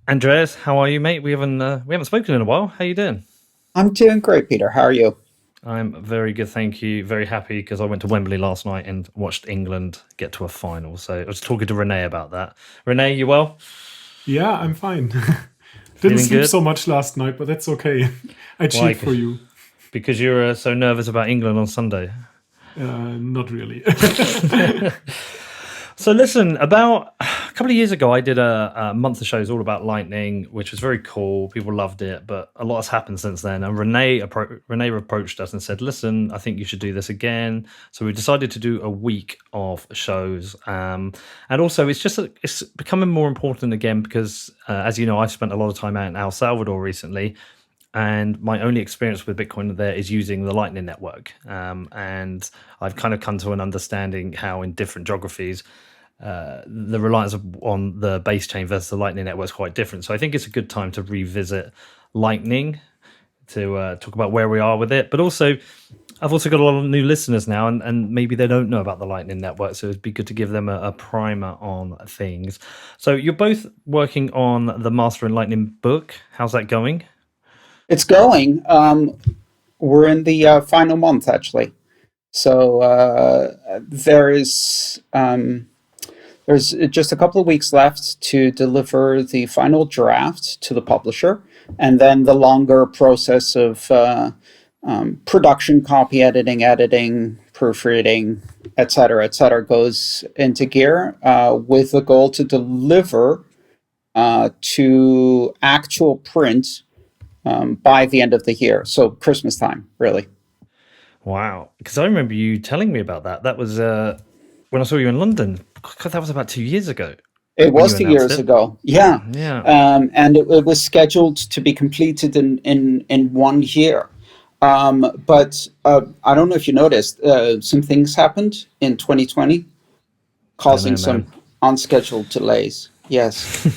Andreas, how are you, mate? We haven't spoken in a while. How you doing? I'm doing great, Peter. How are you? I'm very good, thank you. Very happy because I went to Wembley last night and watched England get to a final. So I was talking to Renee about that. Renee, you well? Yeah, I'm fine. Didn't Feeling sleep good? so much last night, but that's okay. I cheat Why? for you. Because you're so nervous about England on Sunday. Not really. So listen, about a couple of years ago, I did a month of shows all about lightning, which was very cool. People loved it, but a lot has happened since then. And Renee approached us and said, "Listen, I think you should do this again." So we decided to do a week of shows, and also it's becoming more important again because, as you know, I've spent a lot of time out in El Salvador recently, and my only experience with Bitcoin there is using the Lightning Network. And I've kind of come to an understanding how in different geographies the reliance on the base chain versus the Lightning network is quite different. So I think it's a good time to revisit Lightning to talk about where we are with it. But also, I've also got a lot of new listeners now, and maybe they don't know about the Lightning network. So it'd be good to give them a primer on things. So you're both working on the Master and Lightning book. How's that going? It's going. We're in the final month, actually. So there's just a couple of weeks left to deliver the final draft to the publisher, and then the longer process of production, copy editing, proofreading, et cetera, goes into gear with the goal to deliver to actual print by the end of the year. So Christmas time, really. Wow, because I remember you telling me about that. That was when I saw you in London. God, that was about 2 years ago It when you was two announced years it. ago. Yeah. Yeah. And it was scheduled to be completed in 1 year. But I don't know if you noticed, some things happened in 2020 Don't causing know, man. some unscheduled delays. Yes.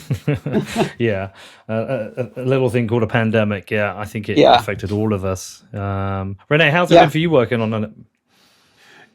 Yeah, a little thing called a pandemic. Yeah, I think it Yeah. affected all of us. Renee, how's it been Yeah. for you working on it?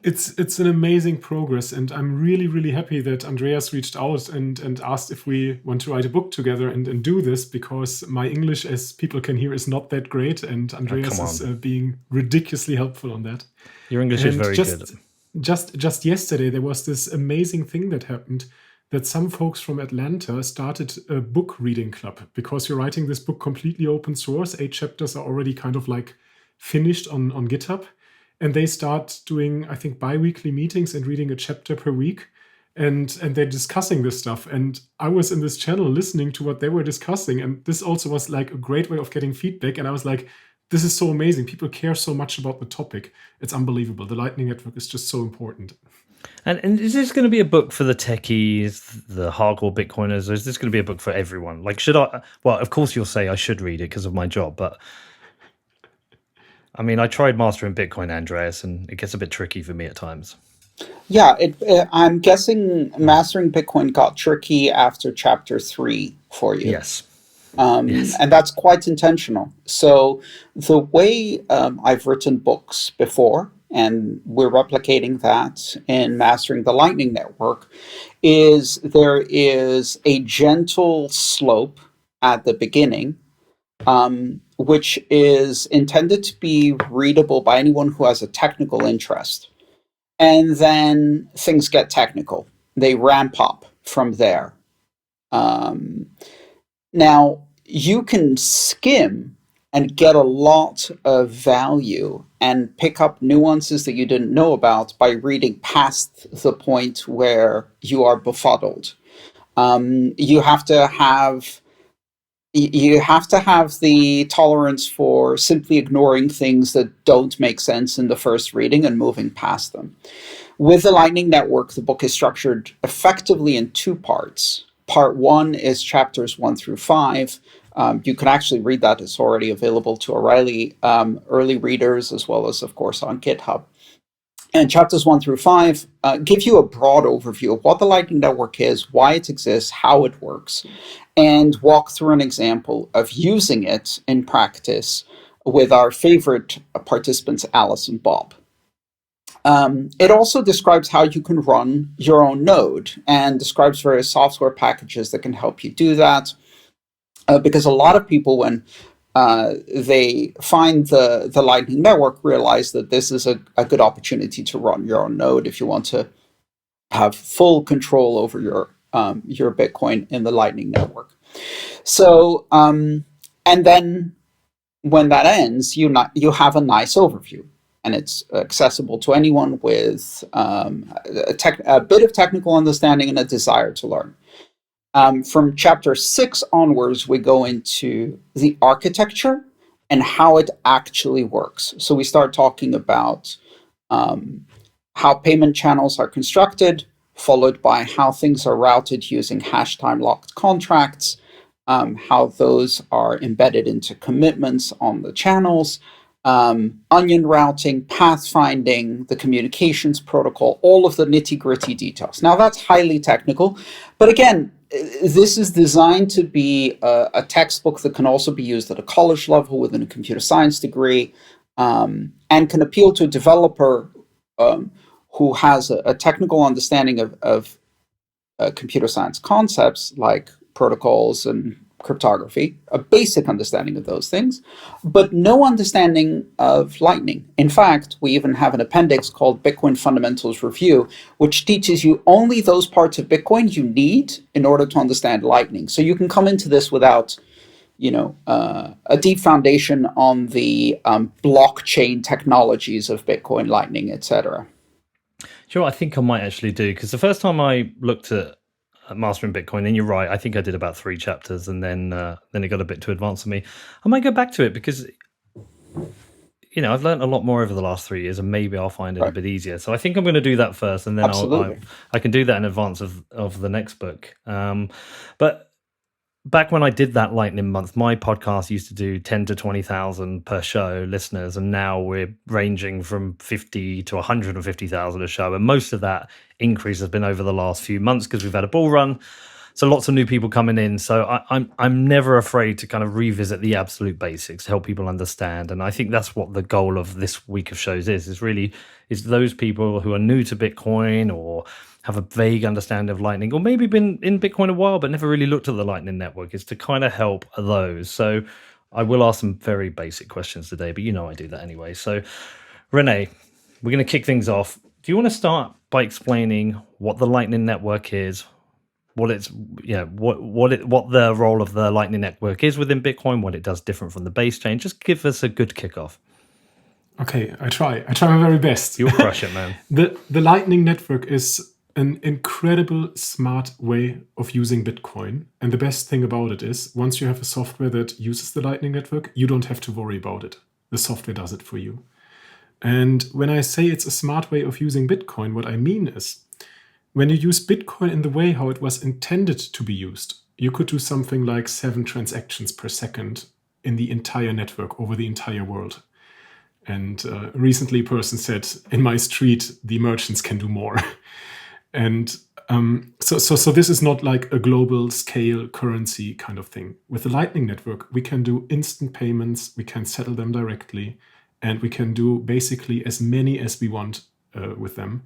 It's an amazing progress, and I'm really happy that Andreas reached out and asked if we want to write a book together and do this, because my English, as people can hear, is not that great, and Oh, come Andreas is on, being ridiculously helpful on that. your English is And very good. just yesterday, there was this amazing thing that happened, that some folks from Atlanta started a book reading club, because you're writing this book completely open source. 8 chapters are already kind of like finished on GitHub, and they start doing, I think, bi-weekly meetings and reading a chapter per week. And they're discussing this stuff. And I was in this channel listening to what they were discussing. And this also was like a great way of getting feedback. And I was like, this is so amazing. People care so much about the topic. It's unbelievable. The Lightning Network is just so important. And is this going to be a book for the techies, the hardcore Bitcoiners, or is this going to be a book for everyone? Like, should I? Well, of course, you'll say I should read it because of my job, but I mean, I tried mastering Bitcoin, Andreas, and it gets a bit tricky for me at times. Yeah. I'm guessing Mastering Bitcoin got tricky after chapter 3 for you. Yes, yes. And that's quite intentional. So the way I've written books before, and we're replicating that in Mastering the Lightning Network, is there is a gentle slope at the beginning, which is intended to be readable by anyone who has a technical interest. And then things get technical. They ramp up from there. Um, Now, you can skim and get a lot of value and pick up nuances that you didn't know about by reading past the point where you are befuddled. You have to have the tolerance for simply ignoring things that don't make sense in the first reading and moving past them. With the Lightning Network, the book is structured effectively in two parts. Part one is chapters 1 through 5. You can actually read that. It's already available to O'Reilly early readers, as well as, of course, on GitHub. And chapters 1 through 5 give you a broad overview of what the Lightning Network is, why it exists, how it works, and walk through an example of using it in practice with our favorite participants, Alice and Bob. It also describes how you can run your own node and describes various software packages that can help you do that. because a lot of people, when they find the Lightning Network, realize that this is a good opportunity to run your own node if you want to have full control over your Bitcoin in the Lightning Network. So, and then when that ends, you have a nice overview, and it's accessible to anyone with a bit of technical understanding and a desire to learn. From chapter 6 onwards, we go into the architecture and how it actually works. So we start talking about how payment channels are constructed, followed by how things are routed using hash time locked contracts, how those are embedded into commitments on the channels, onion routing, pathfinding, the communications protocol, all of the nitty-gritty details. Now, that's highly technical, but again, this is designed to be a textbook that can also be used at a college level within a computer science degree, and can appeal to a developer who has a technical understanding of computer science concepts like protocols and cryptography, a basic understanding of those things, but no understanding of Lightning. In fact, we even have an appendix called Bitcoin Fundamentals Review, which teaches you only those parts of Bitcoin you need in order to understand Lightning. So you can come into this without, a deep foundation on the blockchain technologies of Bitcoin, Lightning, etc. Sure, I think I might actually do, because the first time I looked at Mastering Bitcoin, and you're right, I think I did about 3 chapters, and then it got a bit too advanced for me. I might go back to it because I've learned a lot more over the last 3 years, and maybe I'll find it a bit easier. So I think I'm going to do that first, and then I can do that in advance of the next book. But back when I did that Lightning Month, my podcast used to do 10 to 20,000 per show listeners, and now we're ranging from 50 to 150,000 a show. And most of that increase has been over the last few months because we've had a bull run. So lots of new people coming in. So I'm never afraid to kind of revisit the absolute basics to help people understand. And I think that's what the goal of this week of shows is those people who are new to Bitcoin or have a vague understanding of Lightning, or maybe been in Bitcoin a while but never really looked at the Lightning Network, is to kind of help those. So I will ask some very basic questions today, but I do that anyway. So René, we're going to kick things off. Do you want to start by explaining what the Lightning Network is, what it's what the role of the Lightning Network is within Bitcoin, what it does different from the base chain? Just give us a good kickoff. Okay, I try my very best. You'll crush it, man. The Lightning Network is an incredible smart way of using Bitcoin. And the best thing about it is, once you have a software that uses the Lightning Network, you don't have to worry about it. The software does it for you. And when I say it's a smart way of using Bitcoin, what I mean is, when you use Bitcoin in the way how it was intended to be used, you could do something like 7 transactions per second in the entire network over the entire world. And recently a person said, in my street, the merchants can do more. And so this is not like a global scale currency kind of thing. With the Lightning Network, we can do instant payments, we can settle them directly, and we can do basically as many as we want with them.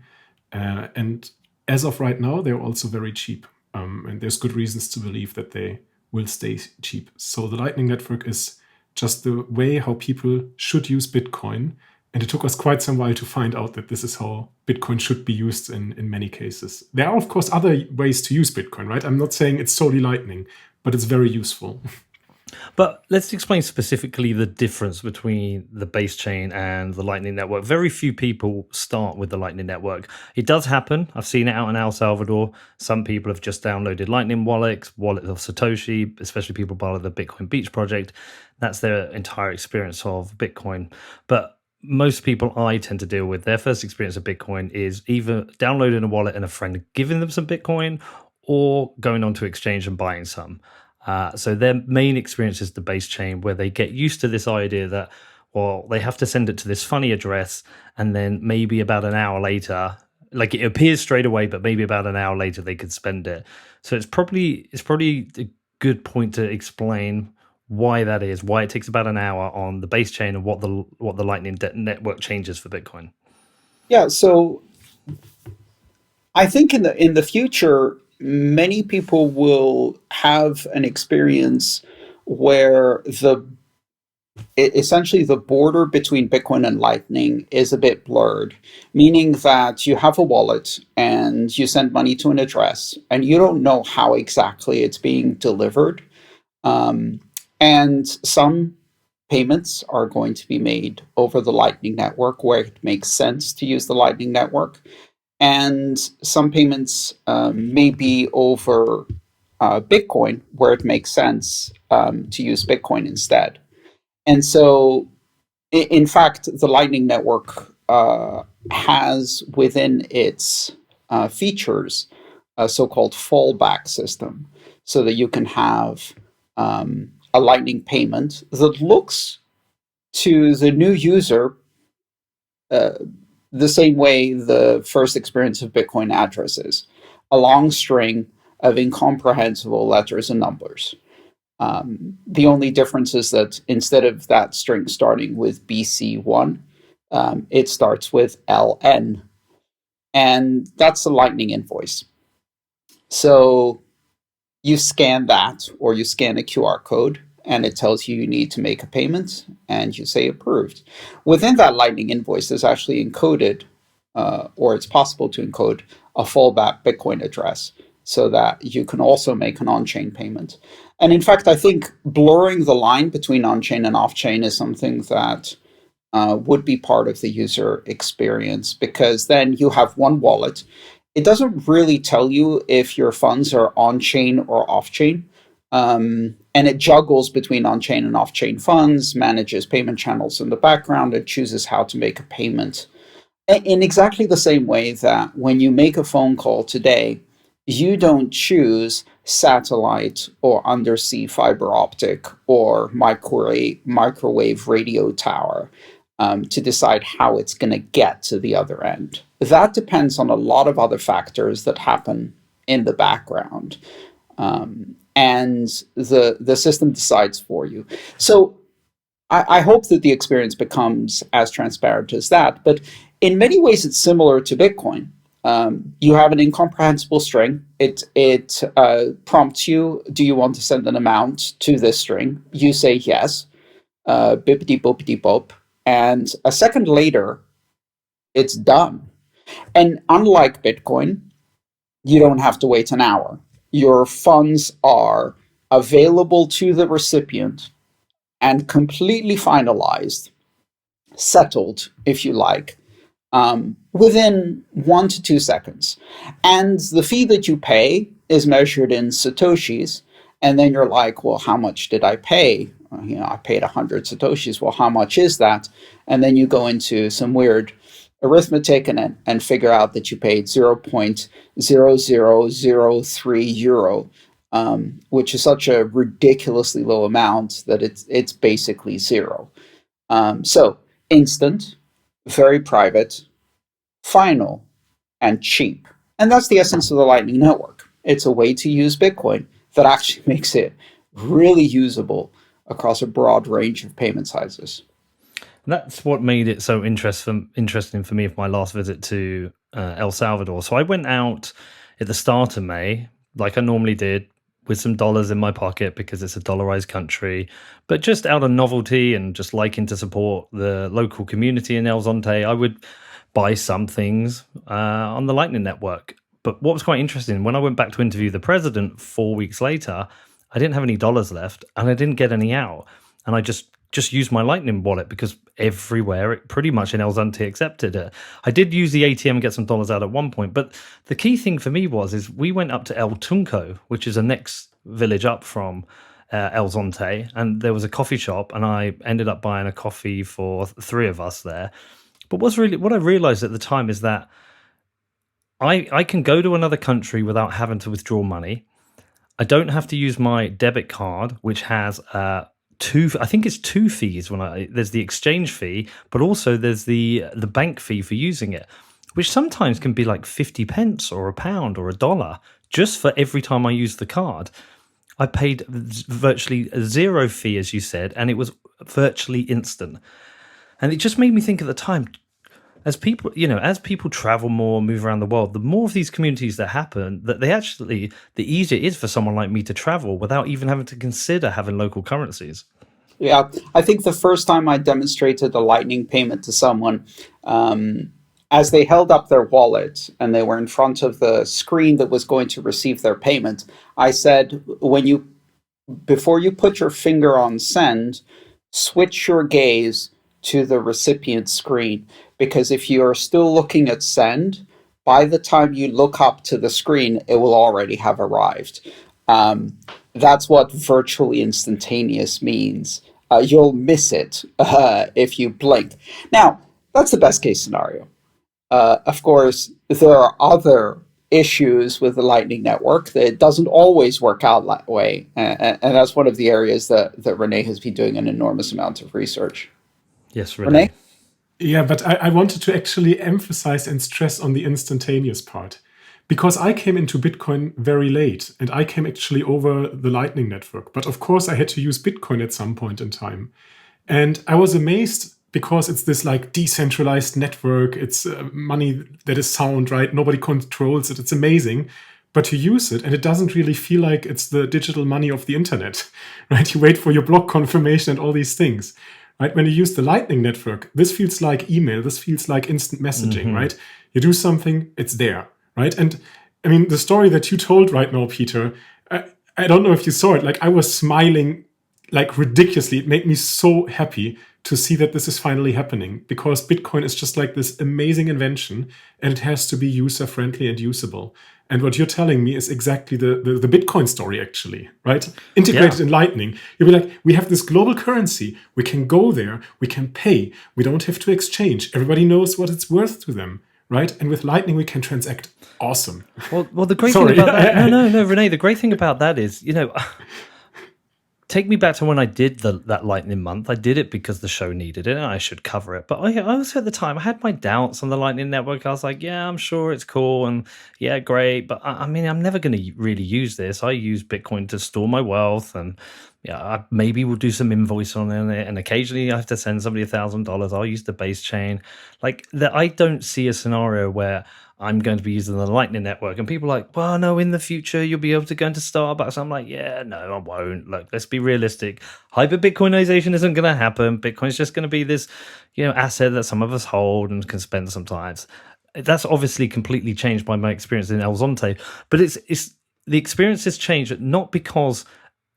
And as of right now, they're also very cheap. And there's good reasons to believe that they will stay cheap. So the Lightning Network is just the way how people should use Bitcoin. And it took us quite some while to find out that this is how Bitcoin should be used in many cases. There are, of course, other ways to use Bitcoin, right? I'm not saying it's solely Lightning, but it's very useful. But let's explain specifically the difference between the base chain and the Lightning Network. Very few people start with the Lightning Network. It does happen. I've seen it out in El Salvador. Some people have just downloaded Lightning wallets of Satoshi, especially people part of the Bitcoin Beach project. That's their entire experience of Bitcoin. But most people I tend to deal with, their first experience of Bitcoin is either downloading a wallet and a friend giving them some Bitcoin, or going onto exchange and buying some. So their main experience is the base chain, where they get used to this idea that, well, they have to send it to this funny address, and then maybe about an hour later, like it appears straight away, but maybe about an hour later they could spend it. So it's probably a good point to explain why that is, why it takes about an hour on the base chain, and what the Lightning Network changes for Bitcoin. Yeah, so I think in the future, many people will have an experience where essentially the border between Bitcoin and Lightning is a bit blurred, meaning that you have a wallet and you send money to an address and you don't know how exactly it's being delivered. And some payments are going to be made over the Lightning Network where it makes sense to use the Lightning Network. And some payments may be over Bitcoin where it makes sense to use Bitcoin instead. And so, in fact, the Lightning Network has within its features a so-called fallback system, so that you can have a Lightning payment that looks to the new user the same way the first experience of Bitcoin addresses, a long string of incomprehensible letters and numbers. The only difference is that instead of that string starting with BC1, it starts with LN. And that's a Lightning invoice. So you scan that, or you scan a QR code, and it tells you need to make a payment, and you say approved. Within that Lightning invoice, there's actually encoded, or it's possible to encode, a fallback Bitcoin address so that you can also make an on-chain payment. And in fact, I think blurring the line between on-chain and off-chain is something that would be part of the user experience, because then you have one wallet. It doesn't really tell you if your funds are on-chain or off-chain. And it juggles between on-chain and off-chain funds, manages payment channels in the background, and chooses how to make a payment. In exactly the same way that when you make a phone call today, you don't choose satellite or undersea fiber optic or microwave radio tower to decide how it's going to get to the other end. That depends on a lot of other factors that happen in the background. And the system decides for you. So I hope that the experience becomes as transparent as that. But in many ways, it's similar to Bitcoin. You have an incomprehensible string. It prompts you, do you want to send an amount to this string? You say yes, bippity boppity bop. And a second later, it's done. And unlike Bitcoin, you don't have to wait an hour. Your funds are available to the recipient and completely finalized, settled, if you like, within 1 to 2 seconds. And the fee that you pay is measured in Satoshis. And then you're like, well, how much did I pay? I paid 100 Satoshis. Well, how much is that? And then you go into some weird arithmetic and figure out that you paid 0.0003 euro, which is such a ridiculously low amount that it's basically zero. So instant, very private, final, and cheap. And that's the essence of the Lightning Network. It's a way to use Bitcoin that actually makes it really usable across a broad range of payment sizes. That's what made it so interesting for me for my last visit to El Salvador. So I went out at the start of May, like I normally did, with some dollars in my pocket because it's a dollarized country, but just out of novelty and just liking to support the local community in El Zonte, I would buy some things on the Lightning Network. But what was quite interesting, when I went back to interview the president 4 weeks later, I didn't have any dollars left and I didn't get any out. And I just used my Lightning wallet because everywhere, pretty much in El Zonte, accepted it. I did use the ATM and get some dollars out at one point, but the key thing for me is we went up to El Tunco, which is the next village up from El Zonte, and there was a coffee shop, and I ended up buying a coffee for 3 of us there. But what I realized at the time is that I can go to another country without having to withdraw money. I don't have to use my debit card, which has I think it's 2 fees. There's the exchange fee, but also there's the bank fee for using it, which sometimes can be like 50 pence or £1 or $1 just for every time I use the card. I paid virtually 0 fee, as you said, and it was virtually instant. And it just made me think at the time, as people travel more, move around the world, the more of these communities that happen, that the easier it is for someone like me to travel without even having to consider having local currencies. Yeah, I think the first time I demonstrated a Lightning payment to someone, as they held up their wallet and they were in front of the screen that was going to receive their payment, I said, before you put your finger on send, switch your gaze to the recipient screen, because if you are still looking at send, by the time you look up to the screen, it will already have arrived. That's what virtually instantaneous means. You'll miss it if you blink. Now, that's the best case scenario. Of course, there are other issues with the Lightning Network that it doesn't always work out that way. And that's one of the areas that René has been doing an enormous amount of research. Yes, René? Yeah, but I wanted to actually emphasize and stress on the instantaneous part. Because I came into Bitcoin very late, and I came actually over the Lightning Network. But of course, I had to use Bitcoin at some point in time. And I was amazed because it's this like decentralized network. It's money that is sound, right? Nobody controls it. It's amazing. But you use it, and it doesn't really feel like it's the digital money of the internet, right? You wait for your block confirmation and all these things. Right? When you use the Lightning Network, this feels like email. This feels like instant messaging, right? You do something, it's there. Right. And I mean, the story that you told right now, Peter, I don't know if you saw it. Like, I was smiling like ridiculously. It made me so happy to see that this is finally happening, because Bitcoin is just like this amazing invention, and it has to be user friendly and usable. And what you're telling me is exactly the Bitcoin story, actually, right? Integrated in Lightning. You'll be like, we have this global currency. We can go there. We can pay. We don't have to exchange. Everybody knows what it's worth to them. Right? And with Lightning, we can transact. Awesome. Well, the great thing about that, no, René, the great thing about that is, take me back to when I did that Lightning month. I did it because the show needed it and I should cover it. But I also at the time, I had my doubts on the Lightning Network. I was like, yeah, I'm sure it's cool and yeah, great. But I mean, I'm never going to really use this. I use Bitcoin to store my wealth, and I maybe we'll do some invoice on it. And occasionally I have to send somebody $1,000. I'll use the base chain. Like that, I don't see a scenario where I'm going to be using the Lightning Network. And people are like, well, no, in the future, you'll be able to go into Starbucks. I'm like, yeah, no, I won't. Look, let's be realistic. Hyper Bitcoinization isn't going to happen. Bitcoin's just going to be this, asset that some of us hold and can spend sometimes. That's obviously completely changed by my experience in El Zonte. But it's the experience has changed not because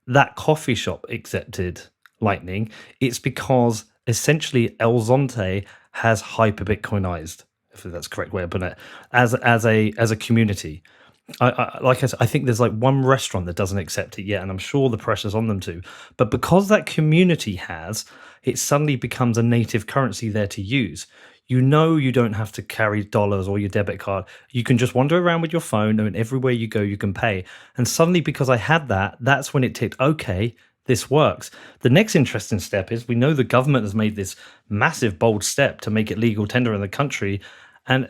that coffee shop accepted Lightning. It's because essentially El Zonte has hyper Bitcoinized, if that's the correct way of putting it, as a community. Like I said, I think there's like one restaurant that doesn't accept it yet, and I'm sure the pressure's on them to. But because that community has, it suddenly becomes a native currency there to use. You don't have to carry dollars or your debit card. You can just wander around with your phone, and everywhere you go, you can pay. And suddenly, because I had that, that's when it ticked, okay, this works. The next interesting step is we know the government has made this massive, bold step to make it legal tender in the country. And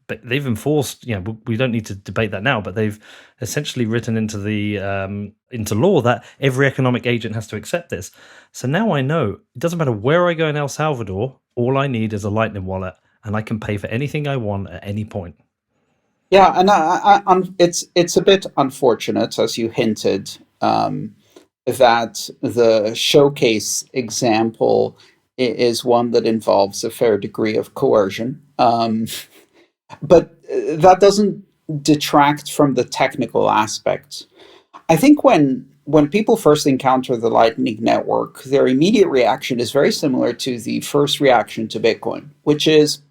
they've enforced, we don't need to debate that now, but they've essentially written into law that every economic agent has to accept this. So now I know it doesn't matter where I go in El Salvador, all I need is a Lightning wallet, and I can pay for anything I want at any point. Yeah, and it's a bit unfortunate, as you hinted, that the showcase example is one that involves a fair degree of coercion. But that doesn't detract from the technical aspects. I think when people first encounter the Lightning Network, their immediate reaction is very similar to the first reaction to Bitcoin, which is,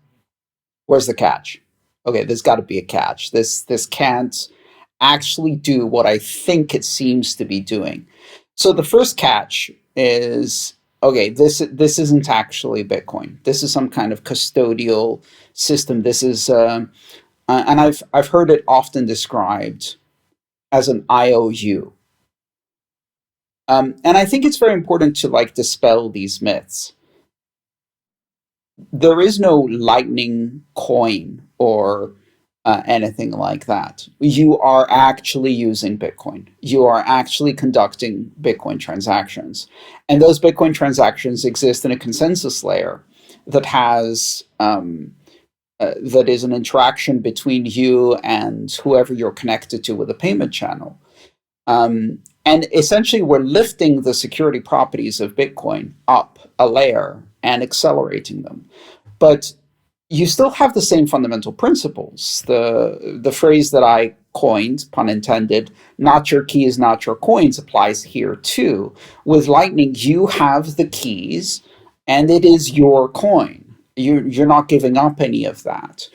where's the catch? Okay, there's got to be a catch. This can't actually do what I think it seems to be doing. So the first catch is, okay, this isn't actually Bitcoin. This is some kind of custodial system. This is, and I've heard it often described as an IOU. And I think it's very important to dispel these myths. There is no Lightning coin or anything like that. You are actually using Bitcoin. You are actually conducting Bitcoin transactions. And those Bitcoin transactions exist in a consensus layer that has that is an interaction between you and whoever you're connected to with a payment channel. And essentially, we're lifting the security properties of Bitcoin up a layer and accelerating them. But you still have the same fundamental principles. The phrase that I coined, pun intended, not your keys, not your coins, applies here too. With Lightning, you have the keys and it is your coin. You're not giving up any of that.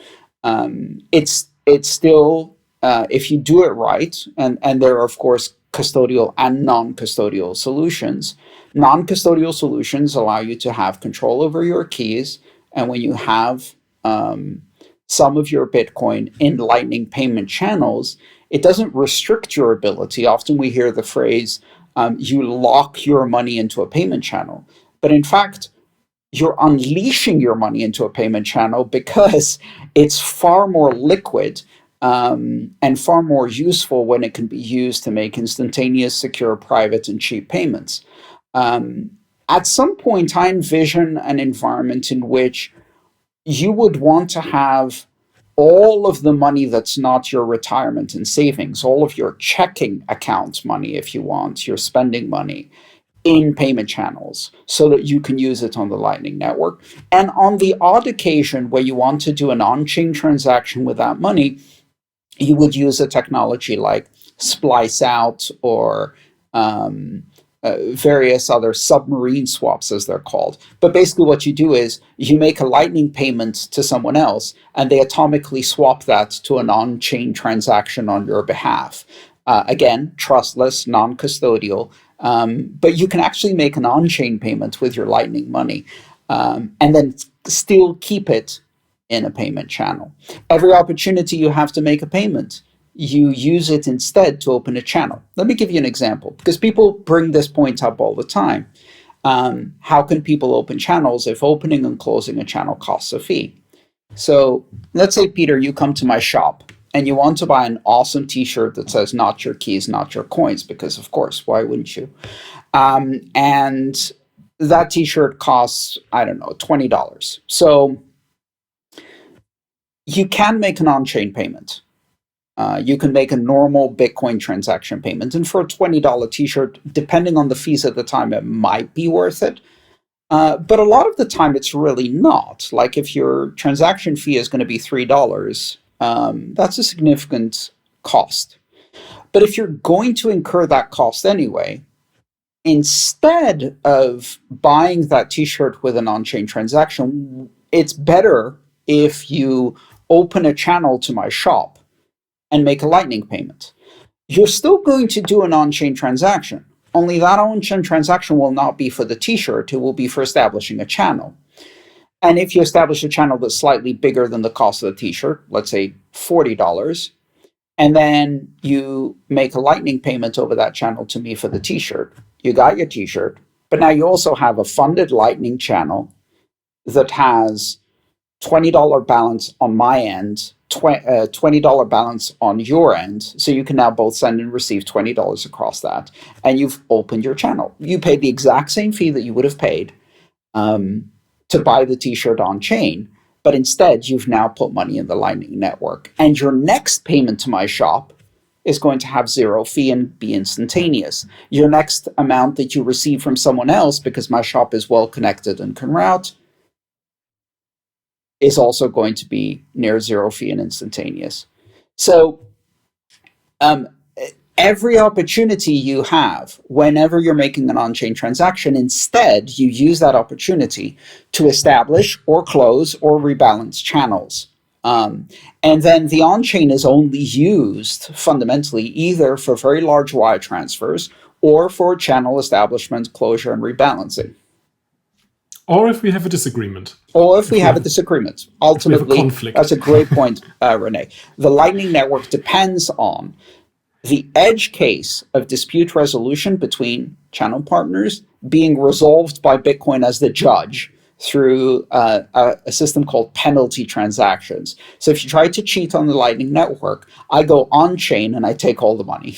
It's still, if you do it right, and there are, of course, custodial and non-custodial solutions. Non-custodial solutions allow you to have control over your keys, and when you have some of your Bitcoin in Lightning payment channels, it doesn't restrict your ability. Often we hear the phrase, you lock your money into a payment channel. But in fact, you're unleashing your money into a payment channel because it's far more liquid and far more useful when it can be used to make instantaneous, secure, private, and cheap payments. At some point, I envision an environment in which you would want to have all of the money that's not your retirement and savings, all of your checking account money, if you want, your spending money, in payment channels so that you can use it on the Lightning Network. And on the odd occasion where you want to do an on-chain transaction with that money, you would use a technology like Splice Out or various other submarine swaps, as they're called. But basically what you do is you make a Lightning payment to someone else, and they atomically swap that to an on-chain transaction on your behalf. Again, trustless, non-custodial, but you can actually make an on-chain payment with your Lightning money and then still keep it in a payment channel. Every opportunity you have to make a payment, you use it instead to open a channel. Let me give you an example, because people bring this point up all the time. How can people open channels if opening and closing a channel costs a fee? So let's say, Peter, you come to my shop and you want to buy an awesome t-shirt that says not your keys, not your coins, because of course, why wouldn't you? And that t-shirt costs, I don't know, $20. So you can make an on-chain payment. You can make a normal Bitcoin transaction payment. And for a $20 t-shirt, depending on the fees at the time, it might be worth it. But a lot of the time, it's really not. Like if your transaction fee is going to be $3, that's a significant cost. But if you're going to incur that cost anyway, instead of buying that t-shirt with an on-chain transaction, it's better if you open a channel to my shop and make a Lightning payment. You're still going to do an on-chain transaction, only that on-chain transaction will not be for the t-shirt, it will be for establishing a channel. And if you establish a channel that's slightly bigger than the cost of the t-shirt, let's say $40, and then you make a Lightning payment over that channel to me for the t-shirt, you got your t-shirt, but now you also have a funded Lightning channel that has $20 balance on my end, $20 balance on your end. So you can now both send and receive $20 across that. And you've opened your channel. You paid the exact same fee that you would have paid to buy the t-shirt on chain. But instead, you've now put money in the Lightning Network. And your next payment to my shop is going to have zero fee and be instantaneous. Your next amount that you receive from someone else, because my shop is well connected and can route, is also going to be near zero fee and instantaneous. So every opportunity you have, whenever you're making an on-chain transaction, instead you use that opportunity to establish or close or rebalance channels. And then the on-chain is only used fundamentally either for very large wire transfers or for channel establishment, closure, and rebalancing. Or if we have a disagreement. Or if we have a disagreement. Ultimately, conflict. That's a great point, René. The Lightning Network depends on the edge case of dispute resolution between channel partners being resolved by Bitcoin as the judge through a system called penalty transactions. So if you try to cheat on the Lightning Network, I go on-chain and I take all the money.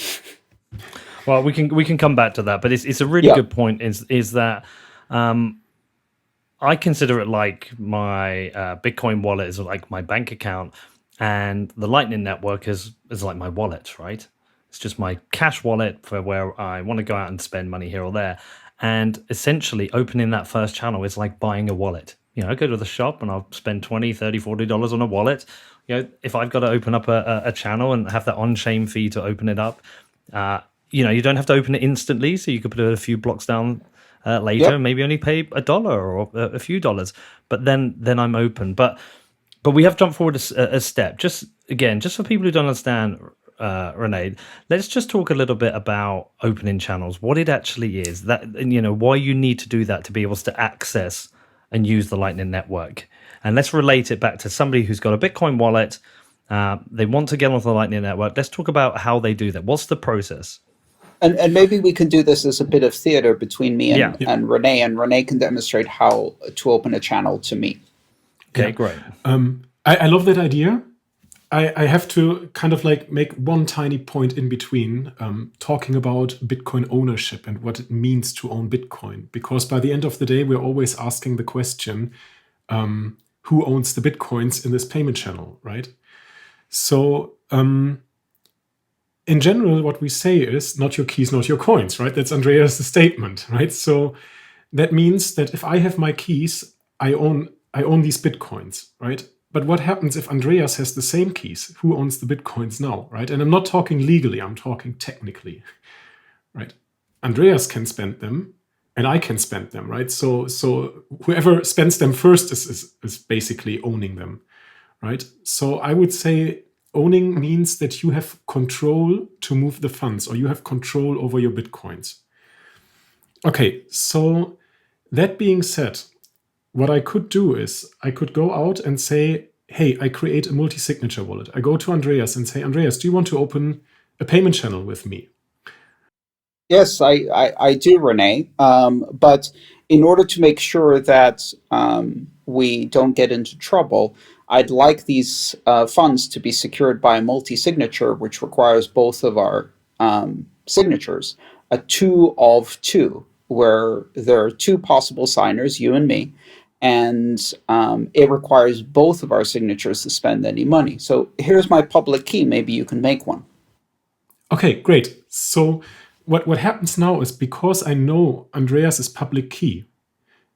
Well, we can come back to that, but it's a really good point. Is that I consider it like my Bitcoin wallet is like my bank account, and the Lightning Network is like my wallet, right? It's just my cash wallet for where I want to go out and spend money here or there. And essentially opening that first channel is like buying a wallet. I go to the shop and I'll spend $20, $30, $40 on a wallet. If I've got to open up a channel and have that on-chain fee to open it up, you don't have to open it instantly. So you could put it a few blocks down later, Yep. maybe only pay $1 or a few dollars, but then I'm open. But we have jumped forward a step. Just for people who don't understand, Renee, let's just talk a little bit about opening channels, what it actually is, that why you need to do that to be able to access and use the Lightning Network. And let's relate it back to somebody who's got a Bitcoin wallet. They want to get onto the Lightning Network. Let's talk about how they do that. What's the process? And maybe we can do this as a bit of theater between me and Renee, and Renee can demonstrate how to open a channel to me. Okay, great. I love that idea. I have to kind of like make one tiny point in between, talking about Bitcoin ownership and what it means to own Bitcoin. Because by the end of the day, we're always asking the question, who owns the Bitcoins in this payment channel, right? So in general, what we say is not your keys, not your coins, right? That's Andreas' statement, right? So that means that if I have my keys, I own these Bitcoins, right? But what happens if Andreas has the same keys? Who owns the Bitcoins now, right? And I'm not talking legally, I'm talking technically, right? Andreas can spend them and I can spend them, right? So whoever spends them first is basically owning them, right? So I would say owning means that you have control to move the funds, or you have control over your Bitcoins. Okay, so that being said, what I could do is I could go out and say, hey, I create a multi-signature wallet. I go to Andreas and say, Andreas, do you want to open a payment channel with me? Yes, I do, Renee. But in order to make sure that we don't get into trouble, I'd like these funds to be secured by a multi-signature, which requires both of our signatures, a 2 of 2, where there are 2 possible signers, you and me, and it requires both of our signatures to spend any money. So here's my public key. Maybe you can make one. Okay, great. So what happens now is, because I know Andreas' public key,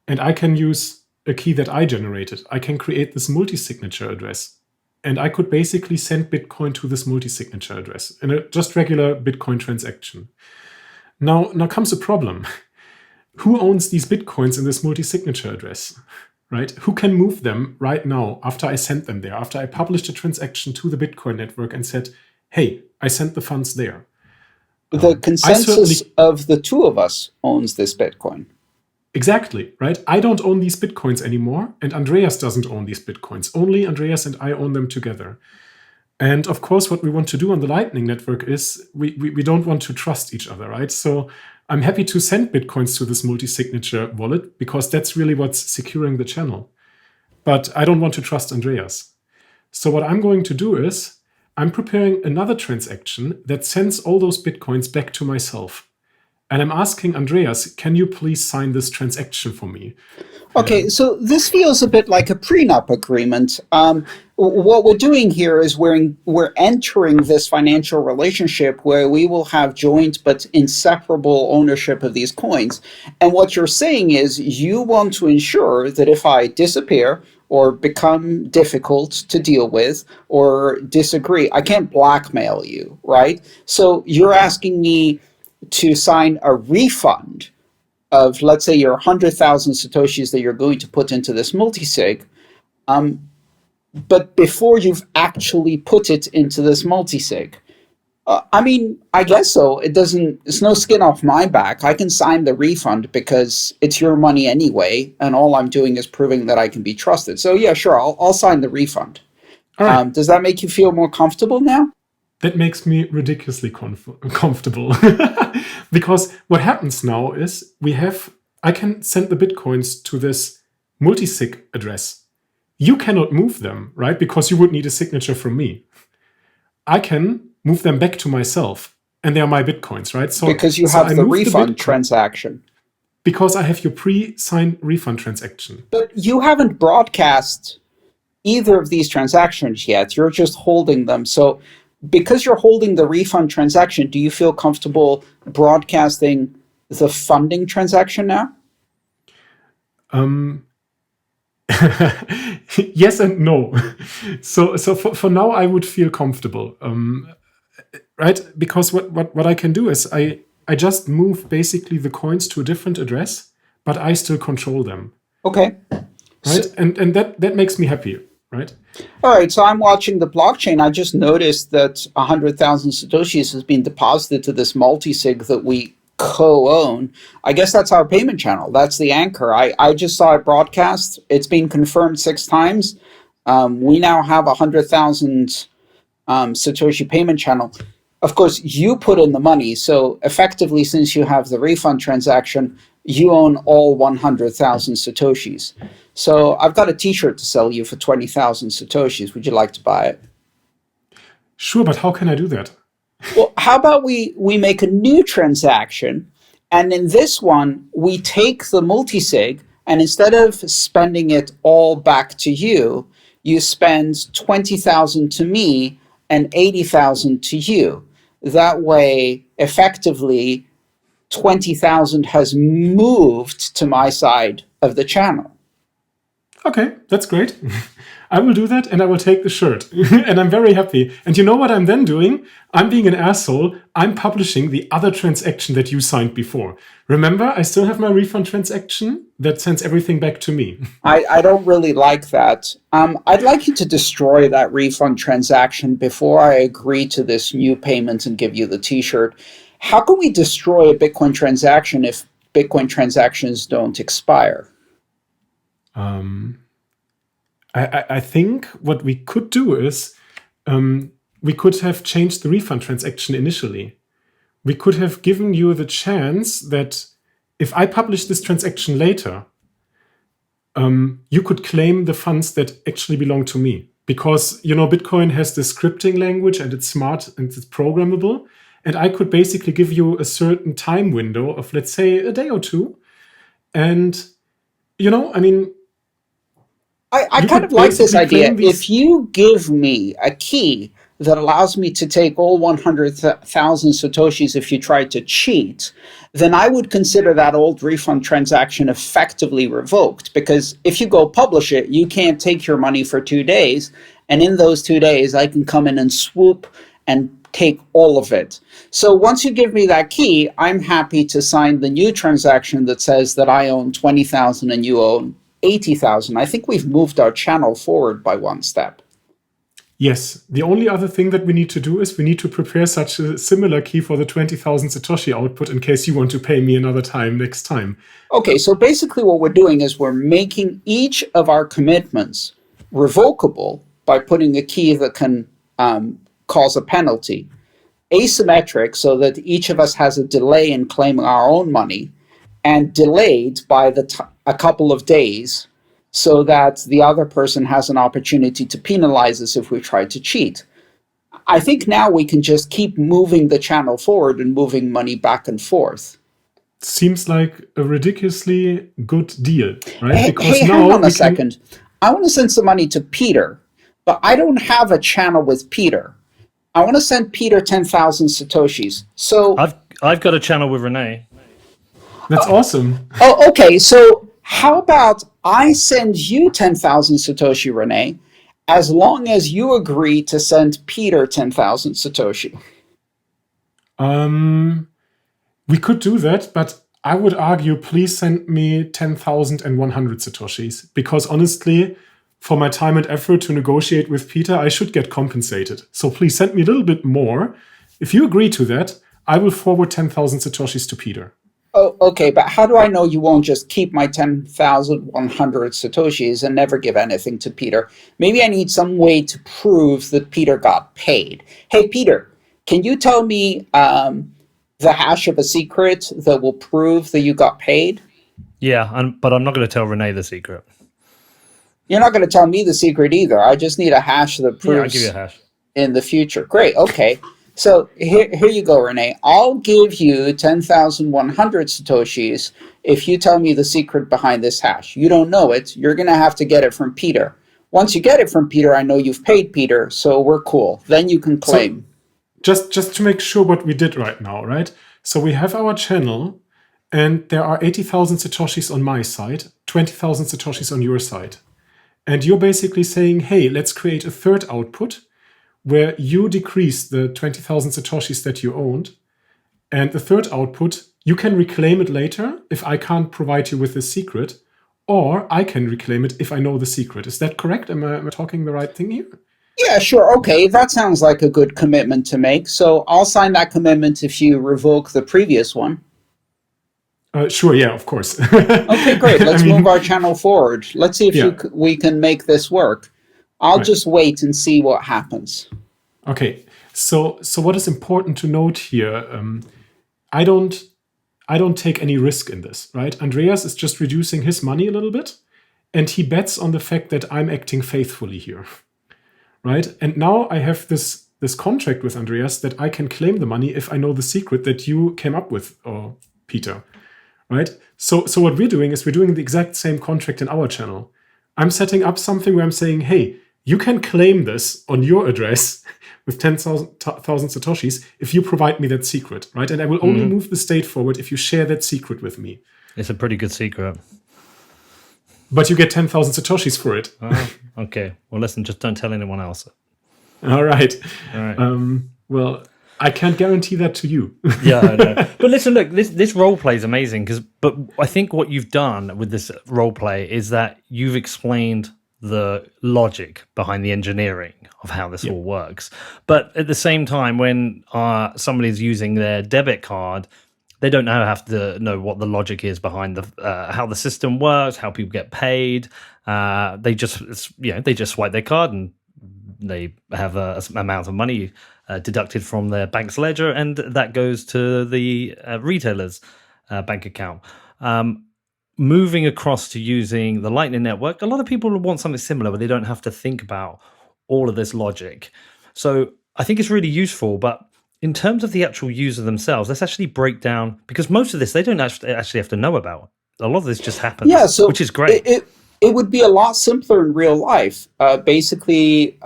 and I can use a key that I generated, I can create this multi-signature address. And I could basically send Bitcoin to this multi-signature address in a just regular Bitcoin transaction. Now comes a problem. Who owns these Bitcoins in this multi-signature address, right? Who can move them right now after I sent them there, after I published a transaction to the Bitcoin network and said, hey, I sent the funds there? The consensus of the 2 of us owns this Bitcoin. Exactly, right? I don't own these Bitcoins anymore, and Andreas doesn't own these Bitcoins. Only Andreas and I own them together. And of course, what we want to do on the Lightning Network is we don't want to trust each other, right? So I'm happy to send Bitcoins to this multi-signature wallet because that's really what's securing the channel. But I don't want to trust Andreas. So what I'm going to do is I'm preparing another transaction that sends all those Bitcoins back to myself. And I'm asking Andreas, can you please sign this transaction for me? Okay, so this feels a bit like a prenup agreement. What we're doing here is we're entering this financial relationship where we will have joint but inseparable ownership of these coins. And what you're saying is you want to ensure that if I disappear or become difficult to deal with or disagree, I can't blackmail you, right? So you're asking me to sign a refund of, let's say, your 100,000 Satoshis that you're going to put into this multisig, but before you've actually put it into this multisig. I mean, I guess so. It's no skin off my back. I can sign the refund because it's your money anyway, and all I'm doing is proving that I can be trusted. So yeah, sure, I'll sign the refund. All right. Does that make you feel more comfortable now? That makes me ridiculously comfortable. Because what happens now is I can send the Bitcoins to this multisig address. You cannot move them, right? Because you would need a signature from me. I can move them back to myself, and they are my Bitcoins, right? So because you have the refund transaction. because I have your pre-signed refund transaction. But you haven't broadcast either of these transactions yet. You're just holding them. So because you're holding the refund transaction, do you feel comfortable broadcasting the funding transaction now? Yes and no. So for now, I would feel comfortable, right? Because what I can do is I just move basically the coins to a different address, but I still control them, Okay. right? And that makes me happy, right? All right, so I'm watching the blockchain. I just noticed that 100,000 Satoshis has been deposited to this multi-sig that we co-own. I guess that's our payment channel. That's the anchor. I just saw it broadcast. It's been confirmed 6 times. We now have 100,000 Satoshi payment channel. Of course, you put in the money. So effectively, since you have the refund transaction, you own all 100,000 Satoshis. So I've got a t-shirt to sell you for 20,000 Satoshis. Would you like to buy it? Sure, but how can I do that? Well, how about we make a new transaction, and in this one, we take the multisig, and instead of spending it all back to you, you spend 20,000 to me and 80,000 to you. That way, effectively, 20,000 has moved to my side of the channel. Okay, that's great. I will do that, and I will take the shirt. And I'm very happy. And you know what I'm then doing? I'm being an asshole. I'm publishing the other transaction that you signed before. Remember, I still have my refund transaction that sends everything back to me. I don't really like that. I'd like you to destroy that refund transaction before I agree to this new payment and give you the t-shirt. How can we destroy a Bitcoin transaction if Bitcoin transactions don't expire? I think what we could do is we could have changed the refund transaction initially. We could have given you the chance that if I publish this transaction later, you could claim the funds that actually belong to me. Because, you know, Bitcoin has this scripting language and it's smart and it's programmable. And I could basically give you a certain time window of, let's say, a day or two. And, you know, I mean, I you kind could of like this basically idea. claim these. If you give me a key that allows me to take all 100,000 Satoshis if you tried to cheat, then I would consider that old refund transaction effectively revoked. Because if you go publish it, you can't take your money for 2 days. And in those 2 days, I can come in and swoop and take all of it. So once you give me that key, I'm happy to sign the new transaction that says that I own 20,000 and you own 80,000. I think we've moved our channel forward by 1 step. Yes, the only other thing that we need to do is we need to prepare such a similar key for the 20,000 Satoshi output in case you want to pay me another time next time. Okay, so basically what we're doing is we're making each of our commitments revocable by putting a key that can cause a penalty, asymmetric so that each of us has a delay in claiming our own money, and delayed by a couple of days so that the other person has an opportunity to penalize us if we try to cheat. I think now we can just keep moving the channel forward and moving money back and forth. Seems like a ridiculously good deal, right? Hey, Because hang now on a we can. second. I want to send some money to Peter, but I don't have a channel with Peter. I want to send Peter 10,000 Satoshis. So, I've got a channel with René. That's awesome. oh, okay. So how about I send you 10,000 Satoshi, René, as long as you agree to send Peter 10,000 Satoshi? We could do that, but I would argue please send me 10,100 Satoshis. Because honestly, for my time and effort to negotiate with Peter, I should get compensated. So please send me a little bit more. If you agree to that, I will forward 10,000 Satoshis to Peter. Oh, okay, but how do I know you won't just keep my 10,100 Satoshis and never give anything to Peter? Maybe I need some way to prove that Peter got paid. Hey, Peter, can you tell me the hash of a secret that will prove that you got paid? Yeah, but I'm not going to tell René the secret. You're not going to tell me the secret either. I just need a hash that Yeah, I'll proves give you a hash. in the future. Great, okay. So here you go, Renee. I'll give you 10,100 Satoshis if you tell me the secret behind this hash. You don't know it. You're going to have to get it from Peter. Once you get it from Peter, I know you've paid Peter, so we're cool. Then you can claim. So just to make sure what we did right now, right? So we have our channel, and there are 80,000 Satoshis on my side, 20,000 Satoshis on your side. And you're basically saying, hey, let's create a third output where you decrease the 20,000 Satoshis that you owned. And the third output, you can reclaim it later if I can't provide you with the secret, or I can reclaim it if I know the secret. Is that correct? Am I talking the right thing here? Yeah, sure. Okay, that sounds like a good commitment to make. So I'll sign that commitment if you revoke the previous one. Sure, yeah, of course. Okay, great. Let's move our channel forward. Let's see if we can make this work. I'll just wait and see what happens. Okay, so what is important to note here, I don't take any risk in this, right? Andreas is just reducing his money a little bit, and he bets on the fact that I'm acting faithfully here, right? And now I have this contract with Andreas that I can claim the money if I know the secret that you came up with, or Peter, right? So what we're doing is we're doing the exact same contract in our channel. I'm setting up something where I'm saying, hey, you can claim this on your address with 10,000 Satoshis if you provide me that secret, right? And I will only move the state forward if you share that secret with me. It's a pretty good secret. But you get 10,000 Satoshis for it. Okay. Well, listen, just don't tell anyone else. All right. All right. Well, I can't guarantee that to you. Yeah, I know. But listen, look, this role play is amazing but I think what you've done with this role play is that you've explained the logic behind the engineering of how this all works. But at the same time, when somebody's using their debit card, they don't have to know what the logic is behind how the system works, how people get paid. They just swipe their card and they have an amount of money deducted from their bank's ledger, and that goes to the retailer's bank account. Moving across to using the Lightning Network, a lot of people want something similar, but they don't have to think about all of this logic. So I think it's really useful, but in terms of the actual user themselves, let's actually break down, because most of this they don't actually have to know about. A lot of this just happens, which is great. It would be a lot simpler in real life. Basically,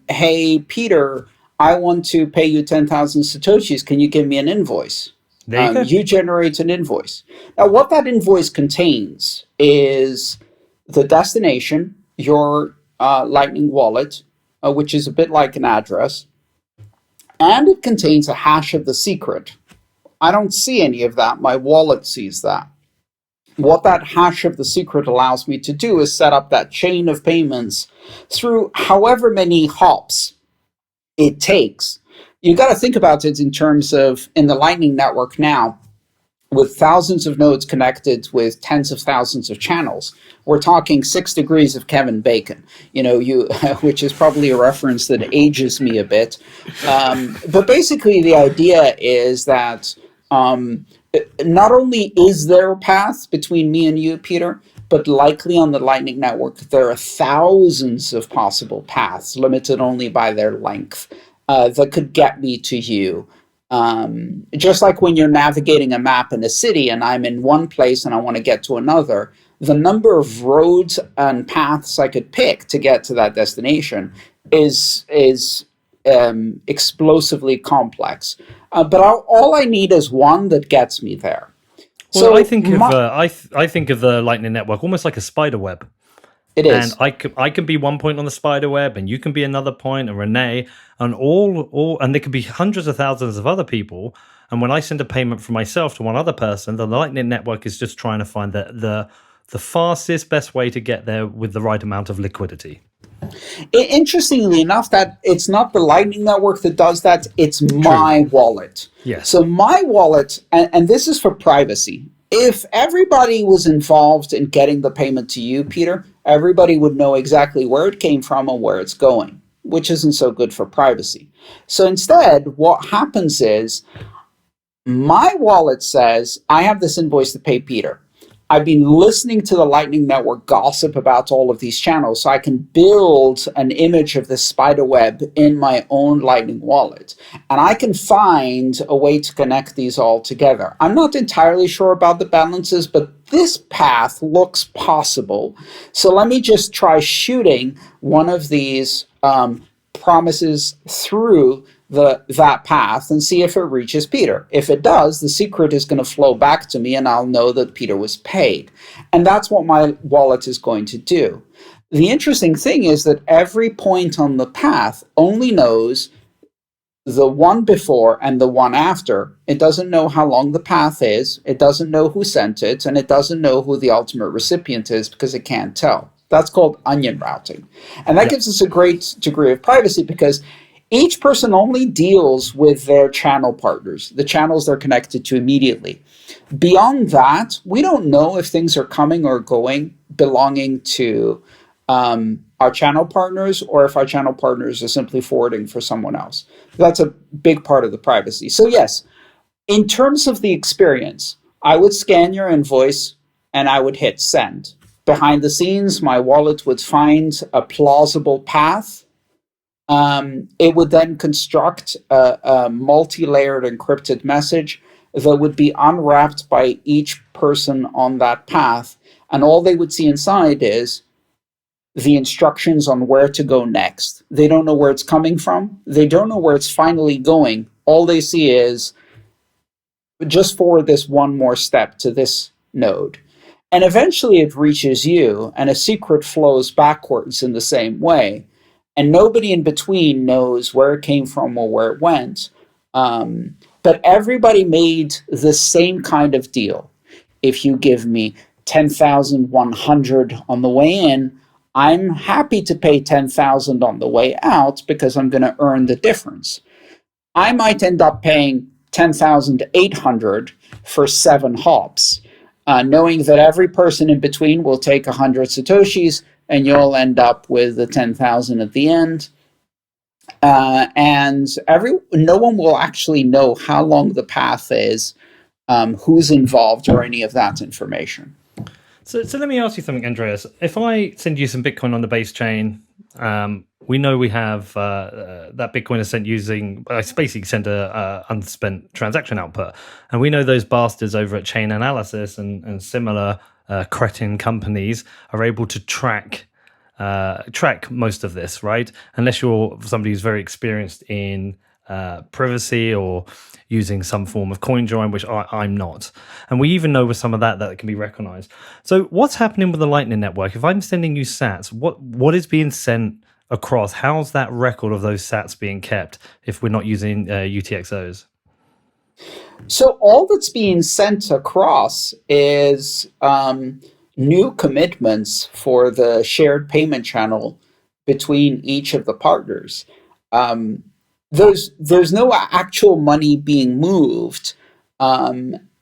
hey, Peter, I want to pay you 10,000 Satoshis. Can you give me an invoice? You generate an invoice. Now, what that invoice contains is the destination, your Lightning wallet, which is a bit like an address, and it contains a hash of the secret. I don't see any of that. My wallet sees that. What that hash of the secret allows me to do is set up that chain of payments through however many hops it takes. You got to think about it in terms of, in the Lightning Network now, with thousands of nodes connected with tens of thousands of channels, we're talking 6 degrees of Kevin Bacon, which is probably a reference that ages me a bit. But basically the idea is that not only is there a path between me and you, Peter, but likely on the Lightning Network, there are thousands of possible paths, limited only by their length, that could get me to you. Just like when you're navigating a map in a city and I'm in one place and I want to get to another, the number of roads and paths I could pick to get to that destination is explosively complex. But all I need is one that gets me there. Well, so I think of the Lightning Network almost like a spider web. It is. And I can be one point on the spider web, and you can be another point, and Renee, and and there could be hundreds of thousands of other people. And when I send a payment from myself to one other person, the Lightning Network is just trying to find the fastest, best way to get there with the right amount of liquidity. Interestingly enough, that it's not the Lightning Network that does that, it's my wallet. Yes. So my wallet, and this is for privacy. If everybody was involved in getting the payment to you, Peter, everybody would know exactly where it came from and where it's going, which isn't so good for privacy. So instead, what happens is my wallet says, I have this invoice to pay Peter. I've been listening to the Lightning Network gossip about all of these channels, so I can build an image of this spider web in my own Lightning wallet. And I can find a way to connect these all together. I'm not entirely sure about the balances, but this path looks possible. So let me just try shooting one of these promises through that path and see if it reaches Peter. If it does, the secret is going to flow back to me and I'll know that Peter was paid. And that's what my wallet is going to do. The interesting thing is that every point on the path only knows the one before and the one after. It doesn't know how long the path is, it doesn't know who sent it, and it doesn't know who the ultimate recipient is because it can't tell. That's called onion routing. And that gives us a great degree of privacy because each person only deals with their channel partners, the channels they're connected to immediately. Beyond that, we don't know if things are coming or going belonging to our channel partners, or if our channel partners are simply forwarding for someone else. That's a big part of the privacy. So yes, in terms of the experience, I would scan your invoice and I would hit send. Behind the scenes, my wallet would find a plausible path. It would then construct a multi-layered encrypted message that would be unwrapped by each person on that path. And all they would see inside is the instructions on where to go next. They don't know where it's coming from. They don't know where it's finally going. All they see is just forward this one more step to this node. And eventually it reaches you, and a secret flows backwards in the same way. And nobody in between knows where it came from or where it went. But everybody made the same kind of deal. If you give me 10,100 on the way in, I'm happy to pay 10,000 on the way out because I'm going to earn the difference. I might end up paying 10,800 for 7 hops, knowing that every person in between will take 100 Satoshis, and you'll end up with the 10,000 at the end. And no one will actually know how long the path is, who's involved, or any of that information. So let me ask you something, Andreas. If I send you some Bitcoin on the base chain, we know we have that Bitcoin is sent using, I basically send a unspent transaction output. And we know those bastards over at Chain Analysis and similar cretin companies are able to track most of this, right? Unless you're somebody who's very experienced in privacy or using some form of coin join, which I'm not. And we even know with some of that it can be recognized. So what's happening with the Lightning Network? If I'm sending you sats, what is being sent across? How's that record of those sats being kept if we're not using UTXOs? So all that's being sent across is new commitments for the shared payment channel between each of the partners. There's no actual money being moved.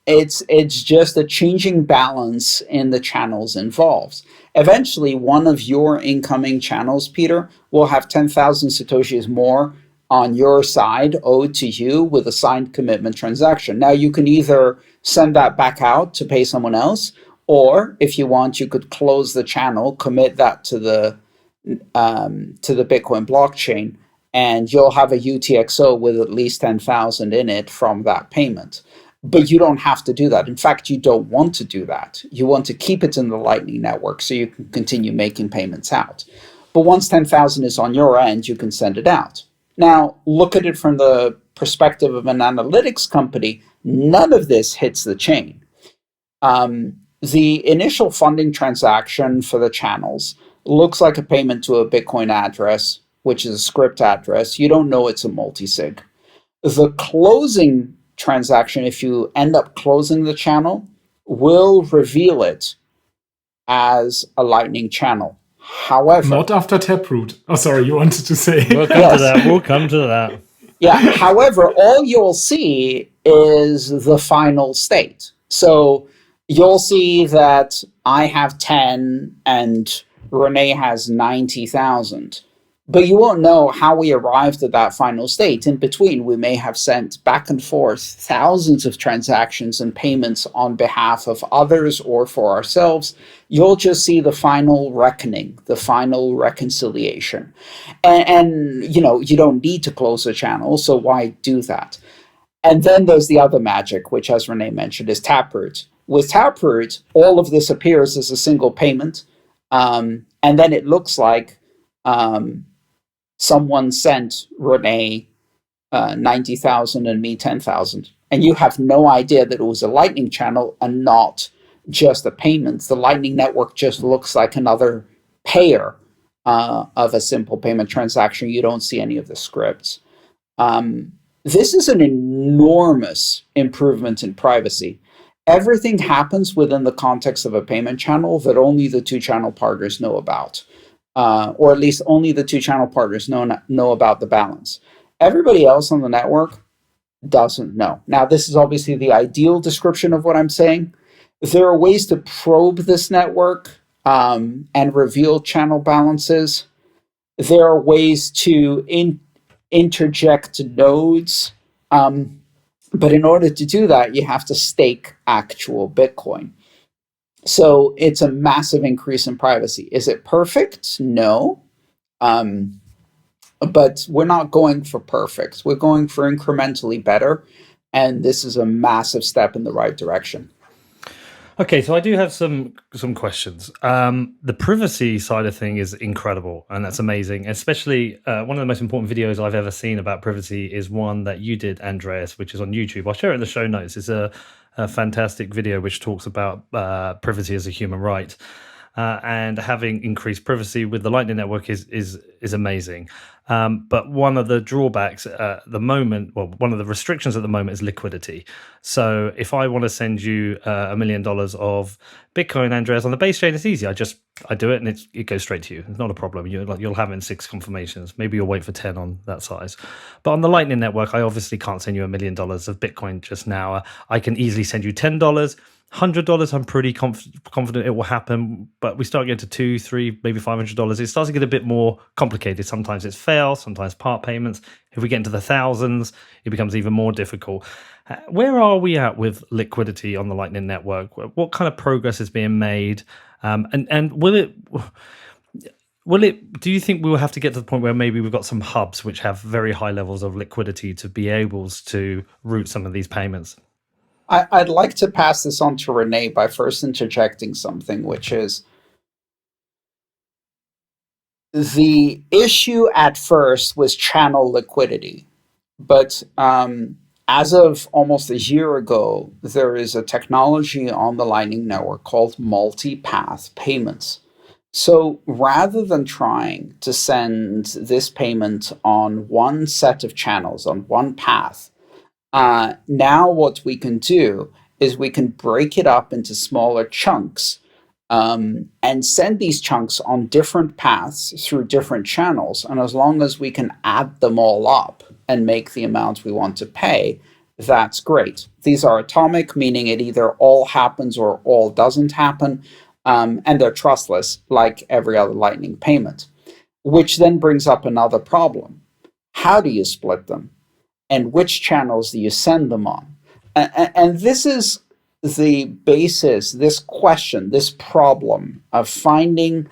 It's just a changing balance in the channels involved. Eventually, one of your incoming channels, Peter, will have 10,000 Satoshis more on your side owed to you with a signed commitment transaction. Now, you can either send that back out to pay someone else, or if you want, you could close the channel, commit that to the Bitcoin blockchain, and you'll have a UTXO with at least 10,000 in it from that payment. But you don't have to do that. In fact, you don't want to do that. You want to keep it in the Lightning Network so you can continue making payments out. But once 10,000 is on your end, you can send it out. Now, look at it from the perspective of an analytics company. None of this hits the chain. The initial funding transaction for the channels looks like a payment to a Bitcoin address, which is a script address. You don't know it's a multisig. The closing transaction, if you end up closing the channel, will reveal it as a Lightning channel. However, not after Taproot. Oh, sorry, you wanted to say. We'll come to that. We'll come to that. Yeah. However, all you'll see is the final state. So you'll see that I have 10 and René has 90,000. But you won't know how we arrived at that final state. In between, we may have sent back and forth thousands of transactions and payments on behalf of others or for ourselves. You'll just see the final reckoning, the final reconciliation. And you don't need to close a channel, so why do that? And then there's the other magic, which, as Renee mentioned, is Taproot. With Taproot, all of this appears as a single payment, and then it looks like someone sent Renee 90,000 and me 10,000, and you have no idea that it was a Lightning channel and not just a payment. The Lightning Network just looks like another payer of a simple payment transaction. You don't see any of the scripts. This is an enormous improvement in privacy. Everything happens within the context of a payment channel that only the two channel partners know about. Or at least only the two channel partners know about the balance. Everybody else on the network doesn't know. Now, this is obviously the ideal description of what I'm saying. There are ways to probe this network and reveal channel balances. There are ways to interject nodes. But in order to do that, you have to stake actual Bitcoin. So it's a massive increase in privacy. Is it perfect? No. But we're not going for perfect. We're going for incrementally better. And this is a massive step in the right direction. Okay, so I do have some questions. The privacy side of thing is incredible, and that's amazing. Especially one of the most important videos I've ever seen about privacy is one that you did, Andreas, which is on YouTube. I'll share it in the show notes. It's a fantastic video which talks about privacy as a human right. And having increased privacy with the Lightning Network is amazing. But one of the drawbacks at the moment, well, one of the restrictions at the moment is liquidity. So if I want to send you $1 million of Bitcoin, Andreas, on the base chain, it's easy. I do it and it goes straight to you. It's not a problem. You'll have it in 6 confirmations. Maybe you'll wait for 10 on that size. But on the Lightning Network, I obviously can't send you $1 million of Bitcoin just now. I can easily send you $10. $100, I'm pretty confident it will happen, but we start getting to $200, $300, maybe $500. It starts to get a bit more complicated. Sometimes it's fail, sometimes part payments. If we get into the thousands, it becomes even more difficult. Where are we at with liquidity on the Lightning Network? What kind of progress is being made? And will it? Do you think we will have to get to the point where maybe we've got some hubs which have very high levels of liquidity to be able to route some of these payments? I'd like to pass this on to Renee by first interjecting something, which is the issue at first was channel liquidity. But as of almost a year ago, there is a technology on the Lightning Network called multi-path payments. So rather than trying to send this payment on one set of channels, on one path, now what we can do is we can break it up into smaller chunks and send these chunks on different paths through different channels. And as long as we can add them all up and make the amount we want to pay, that's great. These are atomic, meaning it either all happens or all doesn't happen. And they're trustless, like every other Lightning payment, which then brings up another problem. How do you split them? And which channels do you send them on? And this is the basis, this question, this problem of finding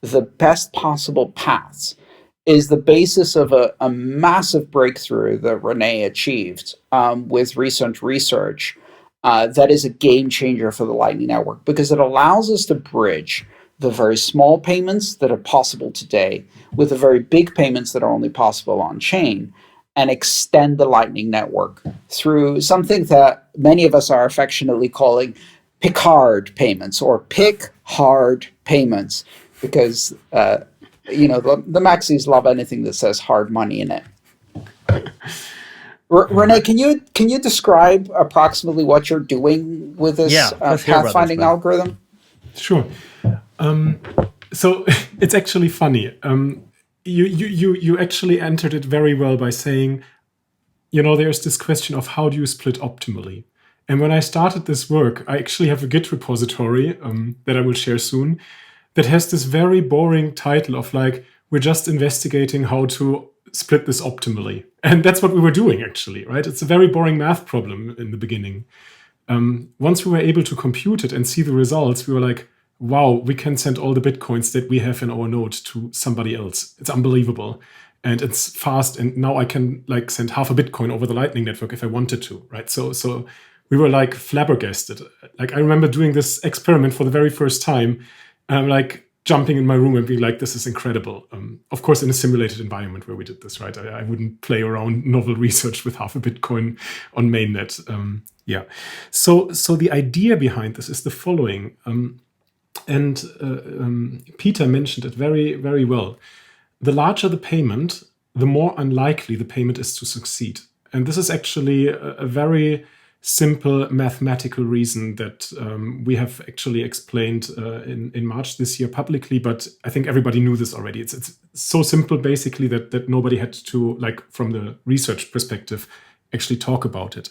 the best possible paths is the basis of a massive breakthrough that Renee achieved with recent research that is a game changer for the Lightning Network, because it allows us to bridge the very small payments that are possible today with the very big payments that are only possible on chain, and extend the Lightning Network through something that many of us are affectionately calling Pickhardt Payments or Pickhardt Payments, because the Maxis love anything that says hard money in it. Renee, can you describe approximately what you're doing with this pathfinding algorithm? Sure. So it's actually funny. You actually entered it very well by saying, there's this question of how do you split optimally? And when I started this work, I actually have a Git repository that I will share soon that has this very boring title of like, We're just investigating how to split this optimally. And that's what we were doing, actually, right? It's a very boring math problem in the beginning. Once we were able to compute it and see the results, we were like, wow, we can send all the Bitcoins that we have in our node to somebody else. It's unbelievable. And it's fast. And now I can like send half a Bitcoin over the Lightning Network if I wanted to, right? So we were like flabbergasted. Like I remember doing this experiment for the very first time. And I'm like jumping in my room and being like, this is incredible. Of course, in a simulated environment where we did this, right? I wouldn't play around novel research with half a Bitcoin on mainnet. Yeah. So the idea behind this is the following. Peter mentioned it very, very well. The larger the payment, the more unlikely the payment is to succeed. And this is actually a very simple mathematical reason that we have actually explained in March this year publicly, but I think everybody knew this already. It's so simple, basically, that nobody had to, like, from the research perspective, actually talk about it.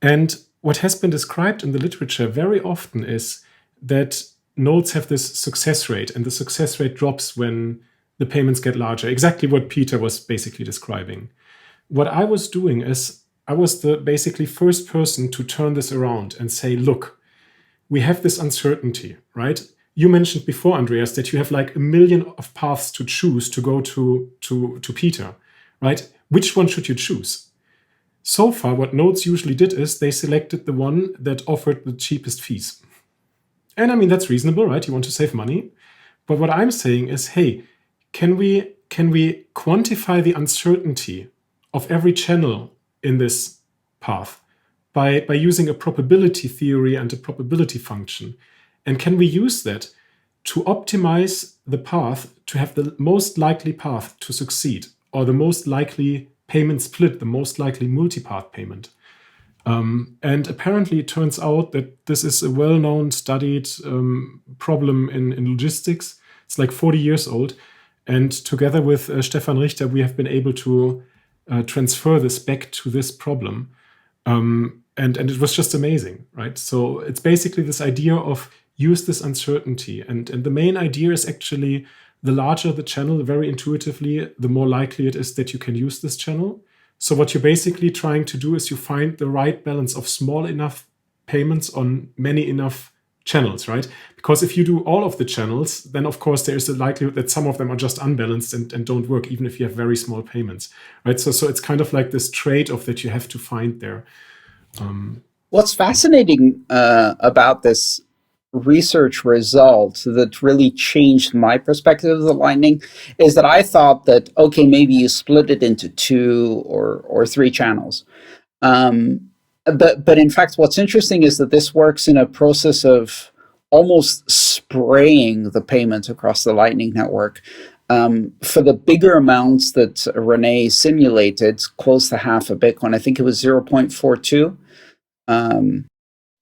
And what has been described in the literature very often is that nodes have this success rate, and the success rate drops when the payments get larger. Exactly what Peter was basically describing. What I was doing is I was the basically first person to turn this around and say, look, we have this uncertainty, right? You mentioned before, Andreas, that you have like 1 million of paths to choose to go to Peter, right? Which one should you choose? So far, what nodes usually did is they selected the one that offered the cheapest fees. And I mean, that's reasonable, right? You want to save money. But what I'm saying is, hey, can we quantify the uncertainty of every channel in this path by using a probability theory and a probability function? And can we use that to optimize the path to have the most likely path to succeed, or the most likely payment split, the most likely multipath payment? And apparently it turns out that this is a well-known, studied problem in logistics. It's like 40 years old. And together with Stefan Richter, we have been able to transfer this back to this problem. And it was just amazing, right? So it's basically this idea of use this uncertainty. And the main idea is actually the larger the channel, very intuitively, the more likely it is that you can use this channel. So what you're basically trying to do is you find the right balance of small enough payments on many enough channels, right? Because if you do all of the channels, then of course there is a likelihood that some of them are just unbalanced and don't work, even if you have very small payments, right? So it's kind of like this trade-off that you have to find there. What's fascinating about this research result that really changed my perspective of the Lightning is that I thought that, okay, maybe you split it into 2 or 3 channels. But in fact, what's interesting is that this works in a process of almost spraying the payments across the Lightning Network. For the bigger amounts that René simulated, close to half a Bitcoin, I think it was 0.42.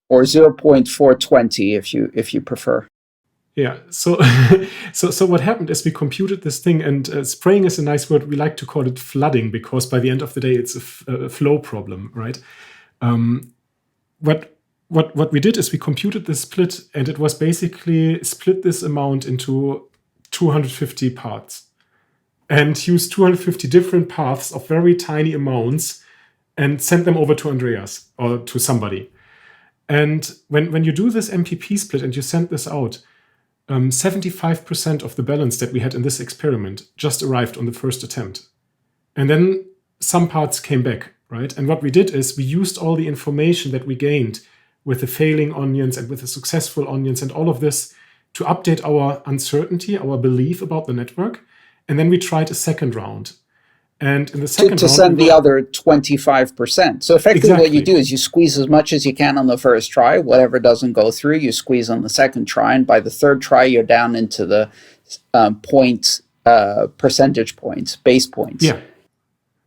Or 0.420 if you prefer. Yeah. So what happened is we computed this thing, and spraying is a nice word. We like to call it flooding, because by the end of the day, it's a flow problem, right? What we did is we computed the split, and it was basically split this amount into 250 parts, and used 250 different paths of very tiny amounts, and sent them over to Andreas or to somebody. And when you do this MPP split and you send this out, 75% of the balance that we had in this experiment just arrived on the first attempt. And then some parts came back, right? And what we did is we used all the information that we gained with the failing onions and with the successful onions and all of this to update our uncertainty, our belief about the network. And then we tried a second round. And in the second round, to send the other 25%. So effectively what you do is you squeeze as much as you can on the first try. Whatever doesn't go through, you squeeze on the second try. And by the third try, you're down into the percentage points, base points. Yeah.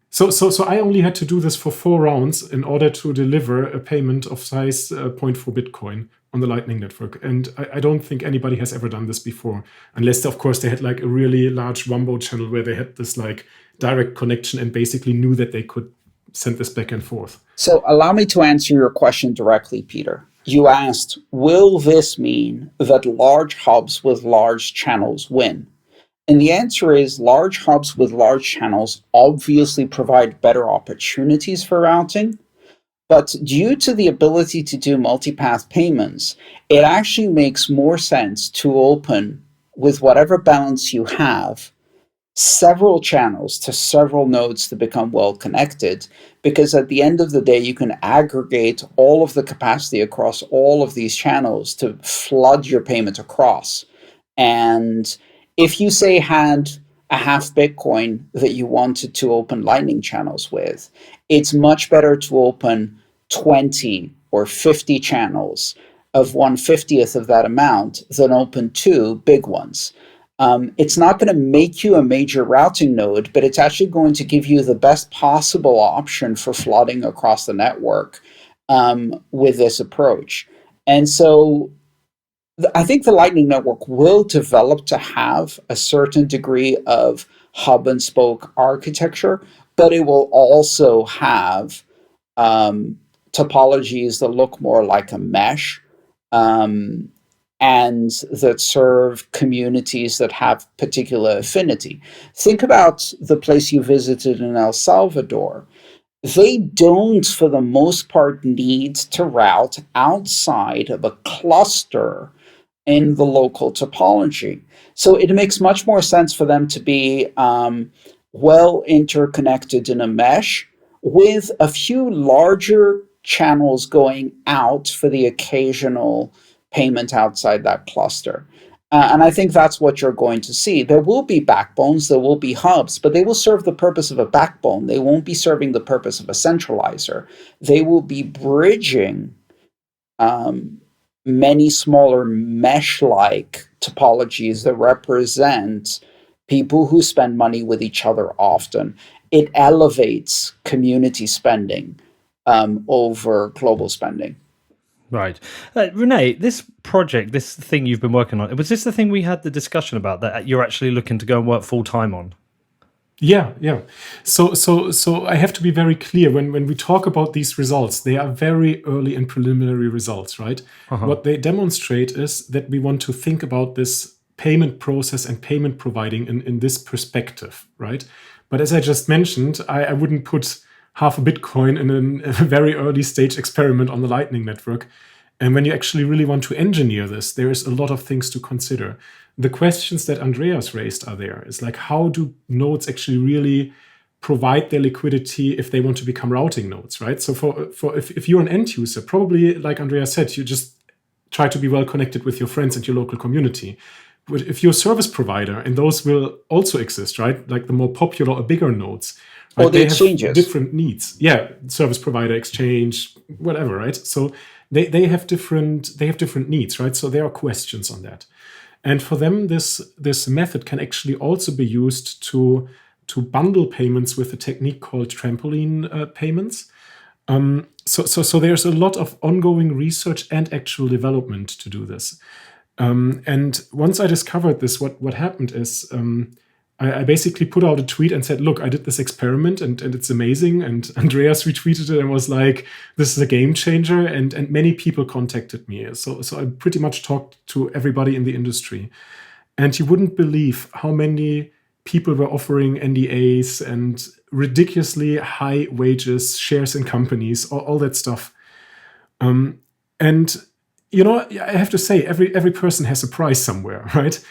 So I only had to do this for 4 rounds in order to deliver a payment of size 0.4 Bitcoin on the Lightning Network. And I don't think anybody has ever done this before, unless, of course, they had like a really large Wumbo channel where they had this like direct connection and basically knew that they could send this back and forth. So allow me to answer your question directly, Peter. You asked, will this mean that large hubs with large channels win? And the answer is large hubs with large channels obviously provide better opportunities for routing. But due to the ability to do multipath payments, it actually makes more sense to open with whatever balance you have several channels to several nodes to become well connected, because at the end of the day you can aggregate all of the capacity across all of these channels to flood your payment across. And if you say had a half Bitcoin that you wanted to open Lightning channels with, it's much better to open 20 or 50 channels of 1/50th of that amount than open two big ones. It's not going to make you a major routing node, but it's actually going to give you the best possible option for flooding across the network with this approach. And so I think the Lightning Network will develop to have a certain degree of hub and spoke architecture, but it will also have topologies that look more like a mesh, um, and that serve communities that have particular affinity. Think about the place you visited in El Salvador. They don't, for the most part, need to route outside of a cluster in the local topology. So it makes much more sense for them to be well interconnected in a mesh with a few larger channels going out for the occasional payment outside that cluster. And I think that's what you're going to see. There will be backbones, there will be hubs, but they will serve the purpose of a backbone. They won't be serving the purpose of a centralizer. They will be bridging many smaller mesh-like topologies that represent people who spend money with each other often. It elevates community spending over global spending. Right. Renee, this project, this thing you've been working on, was this the thing we had the discussion about that you're actually looking to go and work full-time on? Yeah. So I have to be very clear when we talk about these results. They are very early and preliminary results, right? What they demonstrate is that we want to think about this payment process and payment providing in this perspective, right? But as I just mentioned, I wouldn't put half a Bitcoin in a very early stage experiment on the Lightning Network. And when you actually really want to engineer this, there is a lot of things to consider. The questions that Andreas raised are there. It's like, how do nodes actually really provide their liquidity if they want to become routing nodes, right? So if you're an end user, probably like Andreas said, you just try to be well connected with your friends and your local community. But if you're a service provider, and those will also exist, right? Like the more popular or bigger nodes, right? Or the exchanges. Have different needs. Yeah, service provider, exchange, whatever, right? So they have different needs, right? So there are questions on that. And for them, this method can actually also be used to bundle payments with a technique called trampoline payments. So there's a lot of ongoing research and actual development to do this. And once I discovered this, what happened is I basically put out a tweet and said, look, I did this experiment and it's amazing. And Andreas retweeted it and was like, this is a game changer. And many people contacted me. So I pretty much talked to everybody in the industry. And you wouldn't believe how many people were offering NDAs and ridiculously high wages, shares in companies, all that stuff. And, I have to say, every person has a price somewhere, right?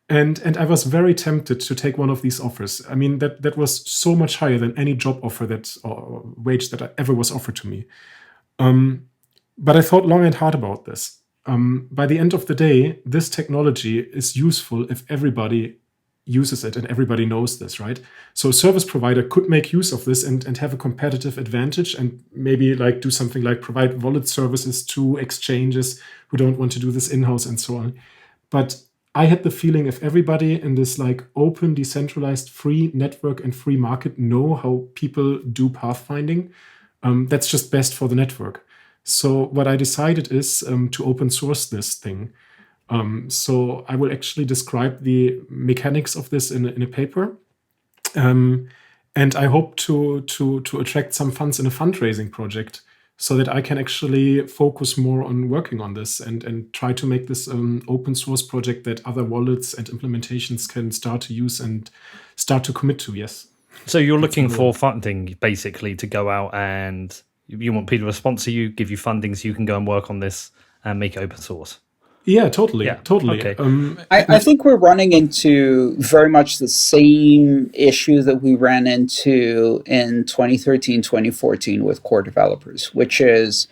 And I was very tempted to take one of these offers. I mean, that was so much higher than any job offer or wage that ever was offered to me. But I thought long and hard about this. By the end of the day, this technology is useful if everybody uses it and everybody knows this, right? So a service provider could make use of this and have a competitive advantage and maybe like do something like provide wallet services to exchanges who don't want to do this in-house and so on. But I had the feeling if everybody in this like open, decentralized, free network and free market know how people do pathfinding, that's just best for the network. So what I decided is to open source this thing. So I will actually describe the mechanics of this in a paper. And I hope to attract some funds in a fundraising project so that I can actually focus more on working on this and try to make this open source project that other wallets and implementations can start to use and start to commit to. Yes. So you're looking for funding, basically, to go out, and you want people to sponsor you, give you funding so you can go and work on this and make it open source. Yeah, totally. Totally. Okay. I think we're running into very much the same issue that we ran into in 2013, 2014 with core developers, which is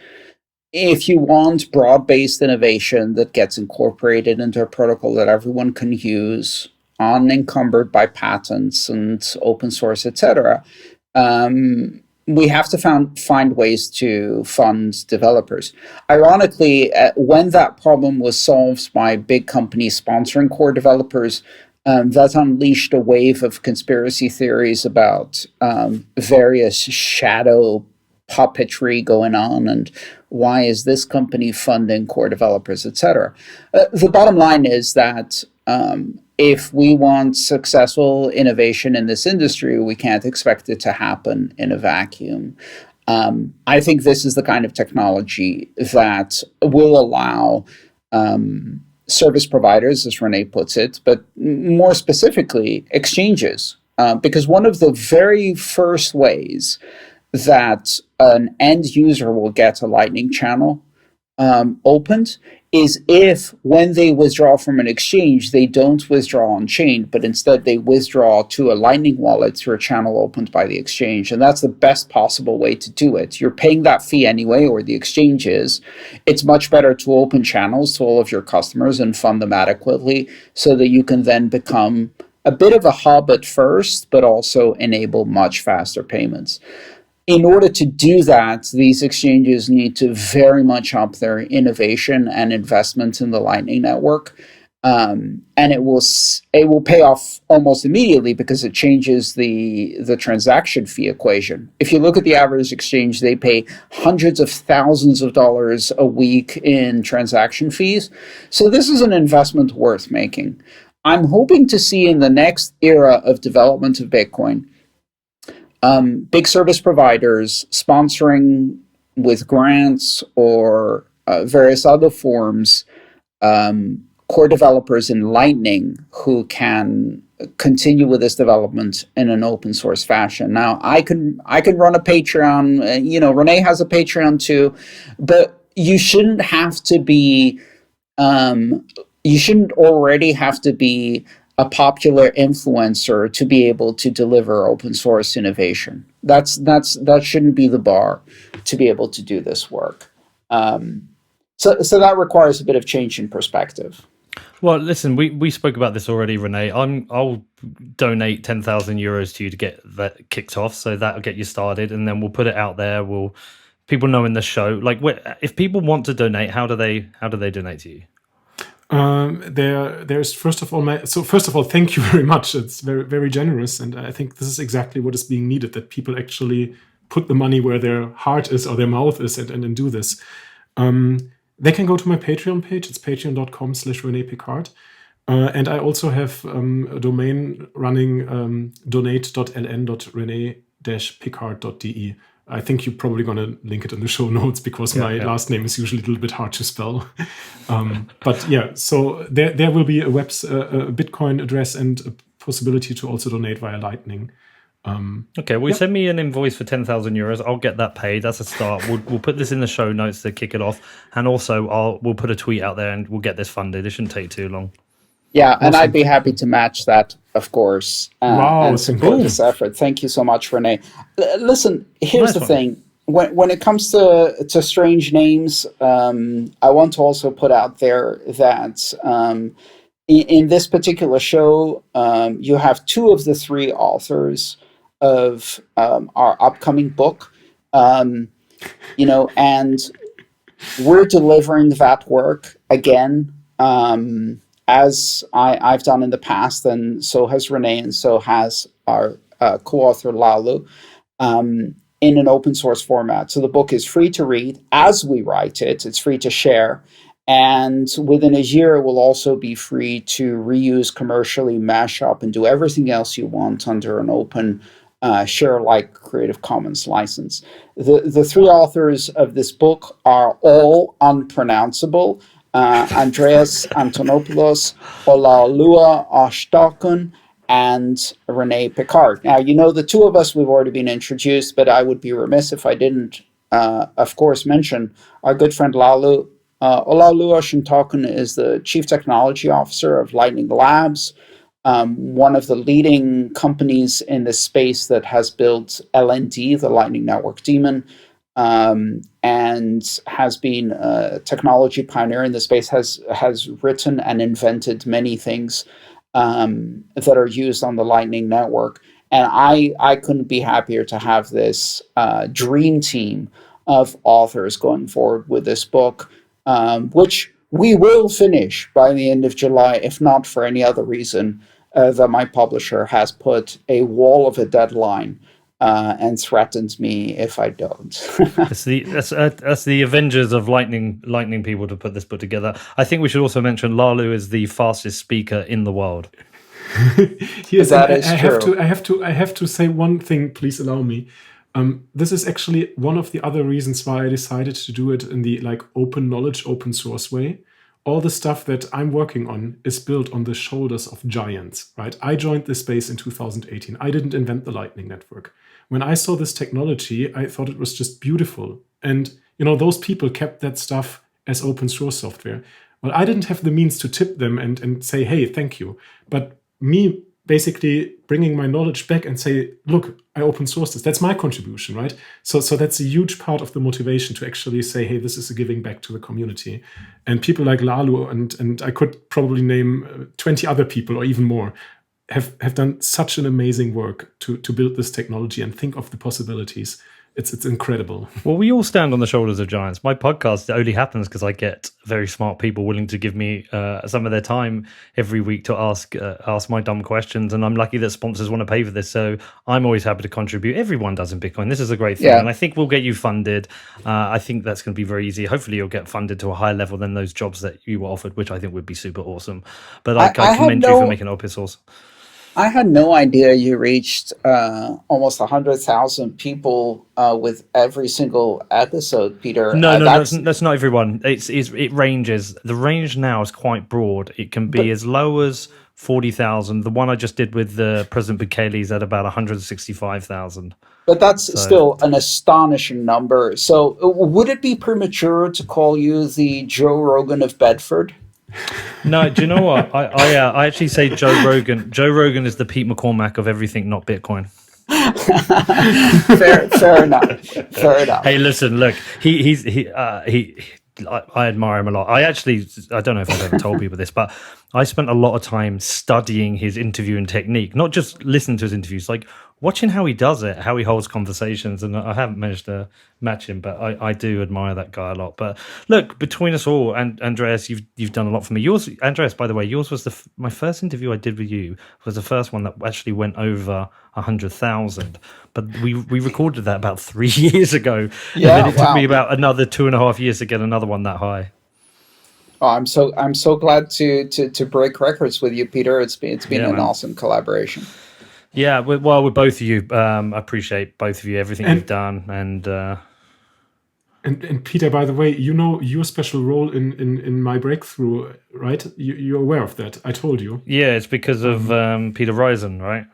if you want broad-based innovation that gets incorporated into a protocol that everyone can use, unencumbered by patents and open source, etc., we have to find ways to fund developers. Ironically, when that problem was solved by big companies sponsoring core developers, that unleashed a wave of conspiracy theories about various shadow puppetry going on and why is this company funding core developers, etc. The bottom line is that if we want successful innovation in this industry, we can't expect it to happen in a vacuum. I think this is the kind of technology that will allow service providers, as René puts it, but more specifically, exchanges. Because one of the very first ways that an end user will get a Lightning channel opened is if when they withdraw from an exchange, they don't withdraw on chain, but instead they withdraw to a Lightning wallet through a channel opened by the exchange. And that's the best possible way to do it. You're paying that fee anyway, or the exchange is. It's much better to open channels to all of your customers and fund them adequately so that you can then become a bit of a hub at first, but also enable much faster payments. In order to do that, these exchanges need to very much up their innovation and investment in the Lightning Network. And it will pay off almost immediately because it changes the transaction fee equation. If you look at the average exchange, they pay hundreds of thousands of dollars a week in transaction fees. So this is an investment worth making. I'm hoping to see in the next era of development of Bitcoin, big service providers sponsoring with grants or various other forms, core developers in Lightning who can continue with this development in an open source fashion. Now, I can run a Patreon. René has a Patreon too, but you shouldn't have to be. You shouldn't already have to be a popular influencer to be able to deliver open source innovation. That shouldn't be the bar to be able to do this work. So that requires a bit of change in perspective. Well, listen, we spoke about this already, René. I'll donate 10,000 euros to you to get that kicked off, so that'll get you started, and then we'll put it out there. People know in the show, like, if people want to donate, how do they donate to you? There's first of all, thank you very much. It's very, very generous, and I think this is exactly what is being needed, that people actually put the money where their heart is or their mouth is and do this. They can go to my Patreon page. It's patreon.com/René Pickhardt. And I also have a domain running, donate.ln.rene-pickhardt.de. I think you're probably going to link it in the show notes because my last name is usually a little bit hard to spell. But yeah, so there will be a Bitcoin address and a possibility to also donate via Lightning. Okay, well, send me an invoice for 10,000 euros. I'll get that paid. That's a start. We'll put this in the show notes to kick it off. And also, we'll put a tweet out there and we'll get this funded. It shouldn't take too long. Yeah, and I'd be happy to match that, of course, and support this effort. Thank you so much, René. Listen, here's the thing. When it comes to strange names, I want to also put out there that in this particular show, you have two of the three authors of our upcoming book, and we're delivering that work again. As I've done in the past, and so has René, and so has our co-author Lalu, in an open source format. So the book is free to read as we write it. It's free to share. And within a year, it will also be free to reuse, commercially mash up, and do everything else you want under an open share alike Creative Commons license. The three authors of this book are all unpronounceable. Andreas Antonopoulos, Olalua Ashtokun, and René Pickhardt. Now, the two of us, we've already been introduced, but I would be remiss if I didn't, of course, mention our good friend Lalu. Olalua Ashtokun is the Chief Technology Officer of Lightning Labs, one of the leading companies in this space that has built LND, the Lightning Network daemon, and has been a technology pioneer in the space, has written and invented many things that are used on the Lightning Network. And I couldn't be happier to have this dream team of authors going forward with this book, which we will finish by the end of July, if not for any other reason that my publisher has put a wall of a deadline and threatens me if I don't. That's the Avengers of lightning people to put this book together. I think we should also mention Lalu is the fastest speaker in the world. Yes, that is true. I have to say one thing. Please allow me. This is actually one of the other reasons why I decided to do it in the open knowledge, open source way. All the stuff that I'm working on is built on the shoulders of giants, right? I joined this space in 2018. I didn't invent the Lightning Network. When I saw this technology, I thought it was just beautiful. And, those people kept that stuff as open source software. Well, I didn't have the means to tip them and say, hey, thank you. But me basically bringing my knowledge back and say, look, I open source this. That's my contribution, right? So that's a huge part of the motivation to actually say, hey, this is a giving back to the community. And people like Lalu, and I could probably name 20 other people or even more, have done such an amazing work to build this technology and think of the possibilities. It's incredible. Well, we all stand on the shoulders of giants. My podcast only happens because I get very smart people willing to give me some of their time every week to ask my dumb questions. And I'm lucky that sponsors want to pay for this. So I'm always happy to contribute. Everyone does in Bitcoin. This is a great thing. Yeah. And I think we'll get you funded. I think that's going to be very easy. Hopefully you'll get funded to a higher level than those jobs that you were offered, which I think would be super awesome. But I commend you for making open source. I had no idea you reached almost 100,000 people with every single episode, Peter. No, that's not everyone. It ranges. The range now is quite broad. It can be as low as 40,000. The one I just did with President Bukele is at about 165,000. But that's still an astonishing number. So would it be premature to call you the Joe Rogan of Bedford? No, do you know what? I actually say Joe Rogan. Joe Rogan is the Pete McCormack of everything not Bitcoin. Fair enough. Hey, listen, look, I admire him a lot. I don't know if I've ever told people this, but I spent a lot of time studying his interviewing technique, not just listening to his interviews, like watching how he does it, how he holds conversations. And I haven't managed to match him, but I do admire that guy a lot. But look, between us all, and Andreas, you've done a lot for me. Andreas, by the way, yours was my first interview I did with you was the first one that actually went over 100,000. But we recorded that about 3 years ago. Yeah, and then it took me about another 2.5 years to get another one that high. Oh, I'm so glad to break records with you, Peter. It's been an awesome collaboration. Yeah, with both of you, I appreciate both of you, everything you've done, and Peter, by the way, your special role in my breakthrough, right? You're aware of that. I told you. Yeah, it's because of Peter Risen, right?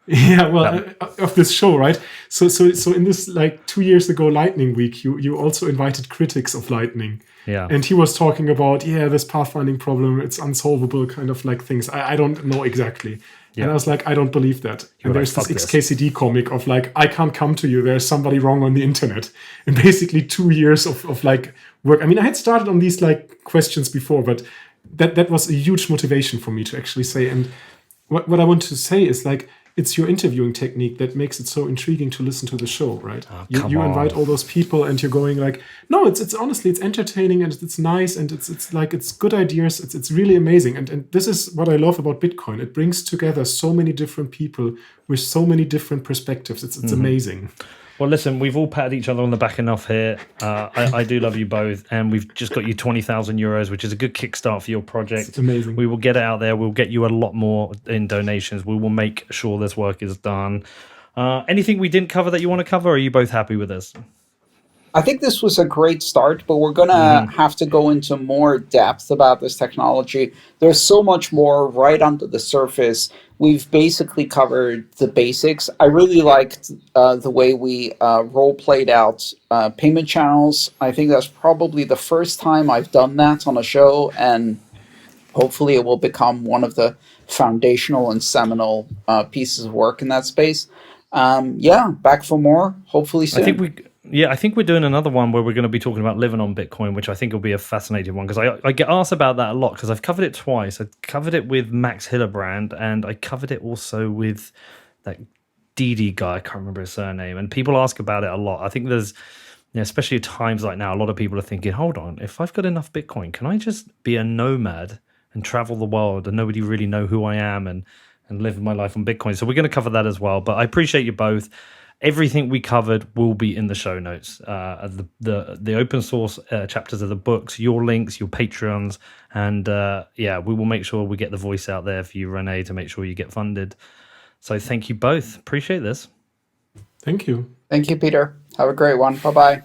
Yeah, well, of this show, right? So in this 2 years ago Lightning Week, you also invited critics of Lightning. Yeah. And he was talking about, this pathfinding problem, it's unsolvable kind of things. I don't know exactly. Yeah. And I was like, I don't believe that. And there's this XKCD comic of I can't come to you. There's somebody wrong on the internet. And basically 2 years of work. I mean, I had started on these questions before, but that was a huge motivation for me to actually say. And what I want to say is it's your interviewing technique that makes it so intriguing to listen to the show, right? Oh, you invite all those people and you're going no, it's honestly, it's entertaining and it's nice and it's good ideas. It's really amazing. And this is what I love about Bitcoin. It brings together so many different people with so many different perspectives. It's amazing. Well, listen, we've all patted each other on the back enough here. I do love you both, and we've just got you 20,000 euros, which is a good kickstart for your project. It's amazing. We will get it out there. We'll get you a lot more in donations. We will make sure this work is done. Anything we didn't cover that you want to cover, or are you both happy with this? I think this was a great start, but we're going to have to go into more depth about this technology. There's so much more right under the surface. We've basically covered the basics. I really liked the way we role-played out payment channels. I think that's probably the first time I've done that on a show, and hopefully it will become one of the foundational and seminal pieces of work in that space. Yeah, back for more, hopefully soon. I think we're doing another one where we're going to be talking about living on Bitcoin, which I think will be a fascinating one, because I get asked about that a lot, because I've covered it twice. I covered it with Max Hillerbrand, and I covered it also with that Didi guy. I can't remember his surname. And people ask about it a lot. I think there's, especially at times like now, a lot of people are thinking, hold on, if I've got enough Bitcoin, can I just be a nomad and travel the world and nobody really know who I am and live my life on Bitcoin? So we're going to cover that as well. But I appreciate you both. Everything we covered will be in the show notes. The open source chapters of the books, your links, your Patreons, and we will make sure we get the voice out there for you, René, to make sure you get funded. So thank you both. Appreciate this. Thank you. Thank you, Peter. Have a great one. Bye-bye.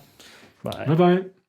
Bye. Bye-bye.